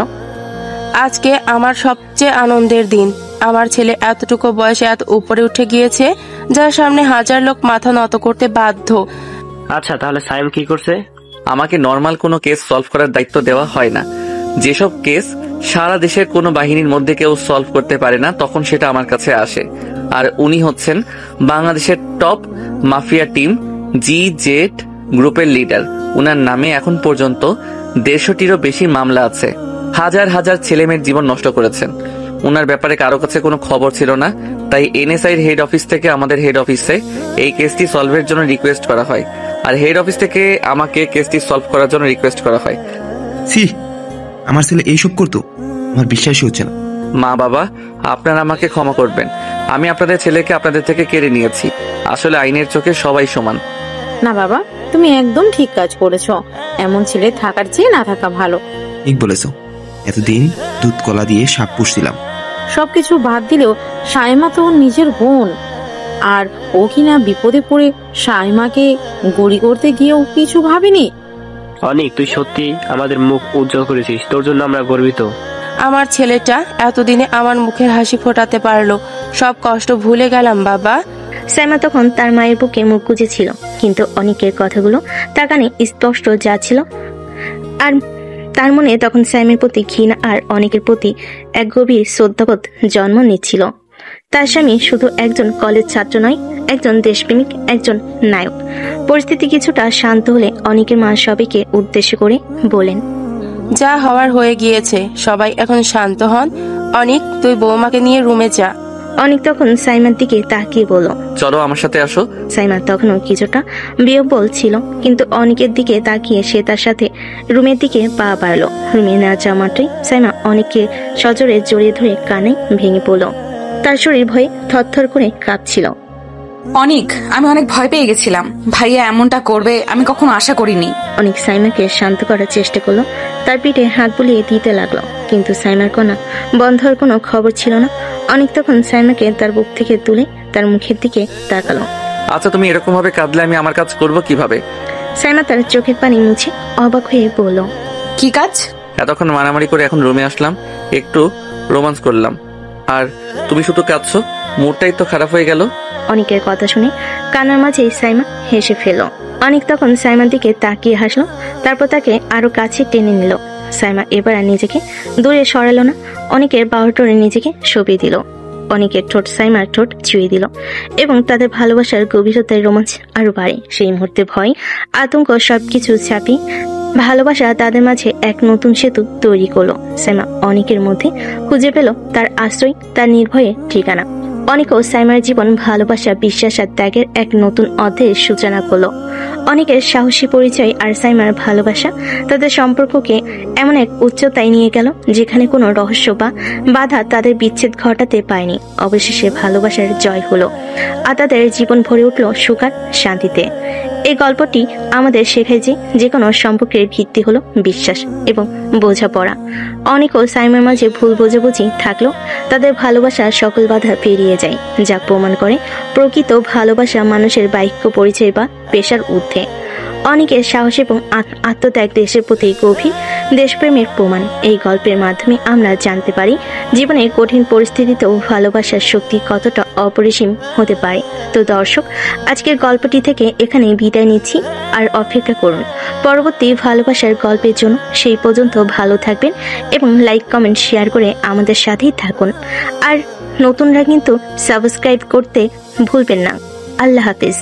আজকে আমার সবচেয়ে আনন্দের দিন। আমার ছেলে এতটুকু বয়সে এত উপরে উঠে গিয়েছে, যার সামনে হাজার লোক মাথা নত করতে বাধ্য। আচ্ছা, তাহলে সাইম কি করছে? আমাকে নর্মাল কোনো কেস সলভ করার দায়িত্ব দেওয়া হয় না। যেসব কেস সারা দেশের কোনো বাহিনীর মধ্যে কেউ সলভ করতে পারে না, তখন সেটা আমার কাছে আসে। আর উনি হচ্ছেন বাংলাদেশের টপ মাফিয়া টিম জিজেড গ্রুপের লিডার। উনার নামে এখন পর্যন্ত 150টিরও বেশি মামলা আছে। হাজার হাজার ছেলেমেয়ের জীবন নষ্ট করেছেন। উনার ব্যাপারে কারো কাছে কোনো খবর ছিল না, তাই এনএসআইর হেড অফিস থেকে আমাদের হেড অফিসে এই কেসটি সলভের জন্য রিকোয়েস্ট করা হয়, আর হেড অফিস থেকে আমাকে কেসটি সলভ করার জন্য রিকোয়েস্ট করা হয়। সি, আমার ছেলে এইসব করতো? আমার বিশ্বাসই হচ্ছে না। মা বাবা, আপনারা আমাকে ক্ষমা করবেন। আমি আপনাদের ছেলেকে আপনাদের থেকে কেড়ে নিয়েছি। আসলে আইনের চোখে সবাই সমান। না বাবা, তুমি একদম ঠিক কাজ করেছো। এমন ছেলে থাকার চেয়ে না থাকা ভালো। ঠিক বলেছো। এতদিন দুধ কলা দিয়ে সাপ পুষছিলাম। সবকিছু বাদ দিলেও সাইমা তো ওর নিজের বোন, আর ও কিনা বিপদে পড়ে সাইমাকে গুলি করতে গিয়েও কিছু ভাবেনি। অনেক, তুই সত্যি আমাদের মুখ উজ্জ্বল করেছিস। তোর জন্য আমরা গর্বিত। আমার ছেলেটা এতদিনে আমার মুখের হাসি ফোটাতে পারলো। সব কষ্ট ভুলে গেলাম বাবা। সাইমা তখন তার মায়ের বুকে মুখ গুজেছিল, কিন্তু অনেকের কথাগুলো তার কানে স্পষ্ট যাচ্ছিল। আর তার মনে তখন সাইমের প্রতি ঘৃণা আর অনেকের প্রতি এক গভীর শ্রদ্ধাবোধ জন্ম নিচ্ছিল। তার স্বামী শুধু একজন কলেজ ছাত্র নয়, একজন দেশপ্রেমিক, একজন নায়ক। পরিস্থিতি কিছুটা শান্ত হলে অনেকের মা সবাইকে উদ্দেশ্য করে বলেন, যা হওয়ার হয়ে গিয়েছে, সবাই এখন শান্ত হন। অনেক, তুই বৌমাকে নিয়ে রুমে যা। অনেক তখন সাইমার দিকে তাকিয়ে বলল, চলো আমার সাথে আসো। সাইমা তখনও কিছুটা বিহ্বল ছিল, কিন্তু অনেকের দিকে তাকিয়ে সে তার সাথে রুমের দিকে পা বাড়ল। রুমে না যাওয়া মাত্রই সাইমা অনেককে সজোরে জড়িয়ে ধরে কানে ভেঙে পড়ল। তার শরীর ভয়ে থরথর করে কাঁপছিল। অনেক, আমি অনেক ভয় পেয়ে গেছিলাম। ভাইয়া এমনটা করবে আমি কখনো আশা করিনি। অনেক সাইমাকে শান্ত করার চেষ্টা করলো, তার পিঠে হাত বুলিয়ে দিতে লাগলো, কিন্তু সাইমার কন্যা বন্ধ হওয়ার কোনো খবর ছিল না। অনেক তখন সাইমাকে তার বুক থেকে তুলে তার মুখের দিকে তাকালো। আচ্ছা, তুমি এরকম ভাবে কাঁদলে আমি আমার কাজ করব কিভাবে? সাইমা তার চোখের পানি মুছে অবাক হয়ে বলল, কি কাজ? এতক্ষণ মারামারি করে এখন রুমে আসলাম, একটু রোমান্স করলাম, আর তুমি শুধু কাঁদছো। মুডটাই তো খারাপ হয়ে গেল। অনেকের কথা শুনে কান্নার মাঝে সাইমা হেসে ফেল। অনেক তখন সাইমার দিকে তাকিয়ে হাসলো, তারপর তাকে আরো কাছে টেনে নিল। সাইমা এবার আর নিজেকে দূরে সরালো না, অনেকের বাহুটরে নিজেকে সঁপে দিল। অনেকের ঠোঁট সাইমার ঠোঁট ছুঁয়ে দিল, এবং তাদের ভালোবাসার গভীরতায় রোমাঞ্চ আরো বাড়ে। সেই মুহূর্তে ভয়, আতঙ্ক সবকিছু ছাপিয়ে ভালোবাসা তাদের মাঝে এক নতুন সেতু তৈরি করলো। সাইমা অনেকের মধ্যে খুঁজে পেল তার আশ্রয়, তার নির্ভয়ে ঠিকানা। অনেকেও সাইমার জীবন, ভালোবাসা, বিশ্বাস আর ত্যাগের এক নতুন অধ্যায়ের সূচনা করলো। অনেকের সাহসী পরিচয় আর সাইমার ভালোবাসা তাদের সম্পর্ককে এমন এক উচ্চতায় নিয়ে গেল যেখানে কোনো রহস্য বা বাধা তাদের বিচ্ছেদ ঘটাতে পায়নি। অবশেষে ভালোবাসার জয় হলো, আর তাদের জীবন ভরে উঠল সুখ আর শান্তিতে। এই গল্পটি আমাদের শেখায় যে কোনো সম্পর্কের ভিত্তি হলো বিশ্বাস এবং বোঝাপড়া। অনেকেও সাইমার মাঝে ভুল বোঝাবুঝি থাকলেও তাদের ভালোবাসা সকল বাধা পেরিয়ে যায়, যা প্রমাণ করে প্রকৃত ভালোবাসা মানুষের বাক্য পরিচয় বা পেশার ঊর্ধ্বে। অনেকের সাহস এবং আত্মত্যাগ দেশের প্রতি গভীর দেশপ্রেমের প্রমাণ। এই গল্পের মাধ্যমে আমরা জানতে পারি জীবনের কঠিন পরিস্থিতিতেও ভালোবাসার শক্তি কতটা অপরিসীম হতে পারে। তো দর্শক, আজকের গল্পটি থেকে এখানেই বিদায় নিচ্ছি, আর অপেক্ষা করুন পরবর্তী ভালোবাসার গল্পের জন্য। সেই পর্যন্ত ভালো থাকবেন এবং লাইক, কমেন্ট, শেয়ার করে আমাদের সাথেই থাকুন। আর নতুনরা কিন্তু সাবস্ক্রাইব করতে ভুলবেন না। আল্লাহ হাফিজ।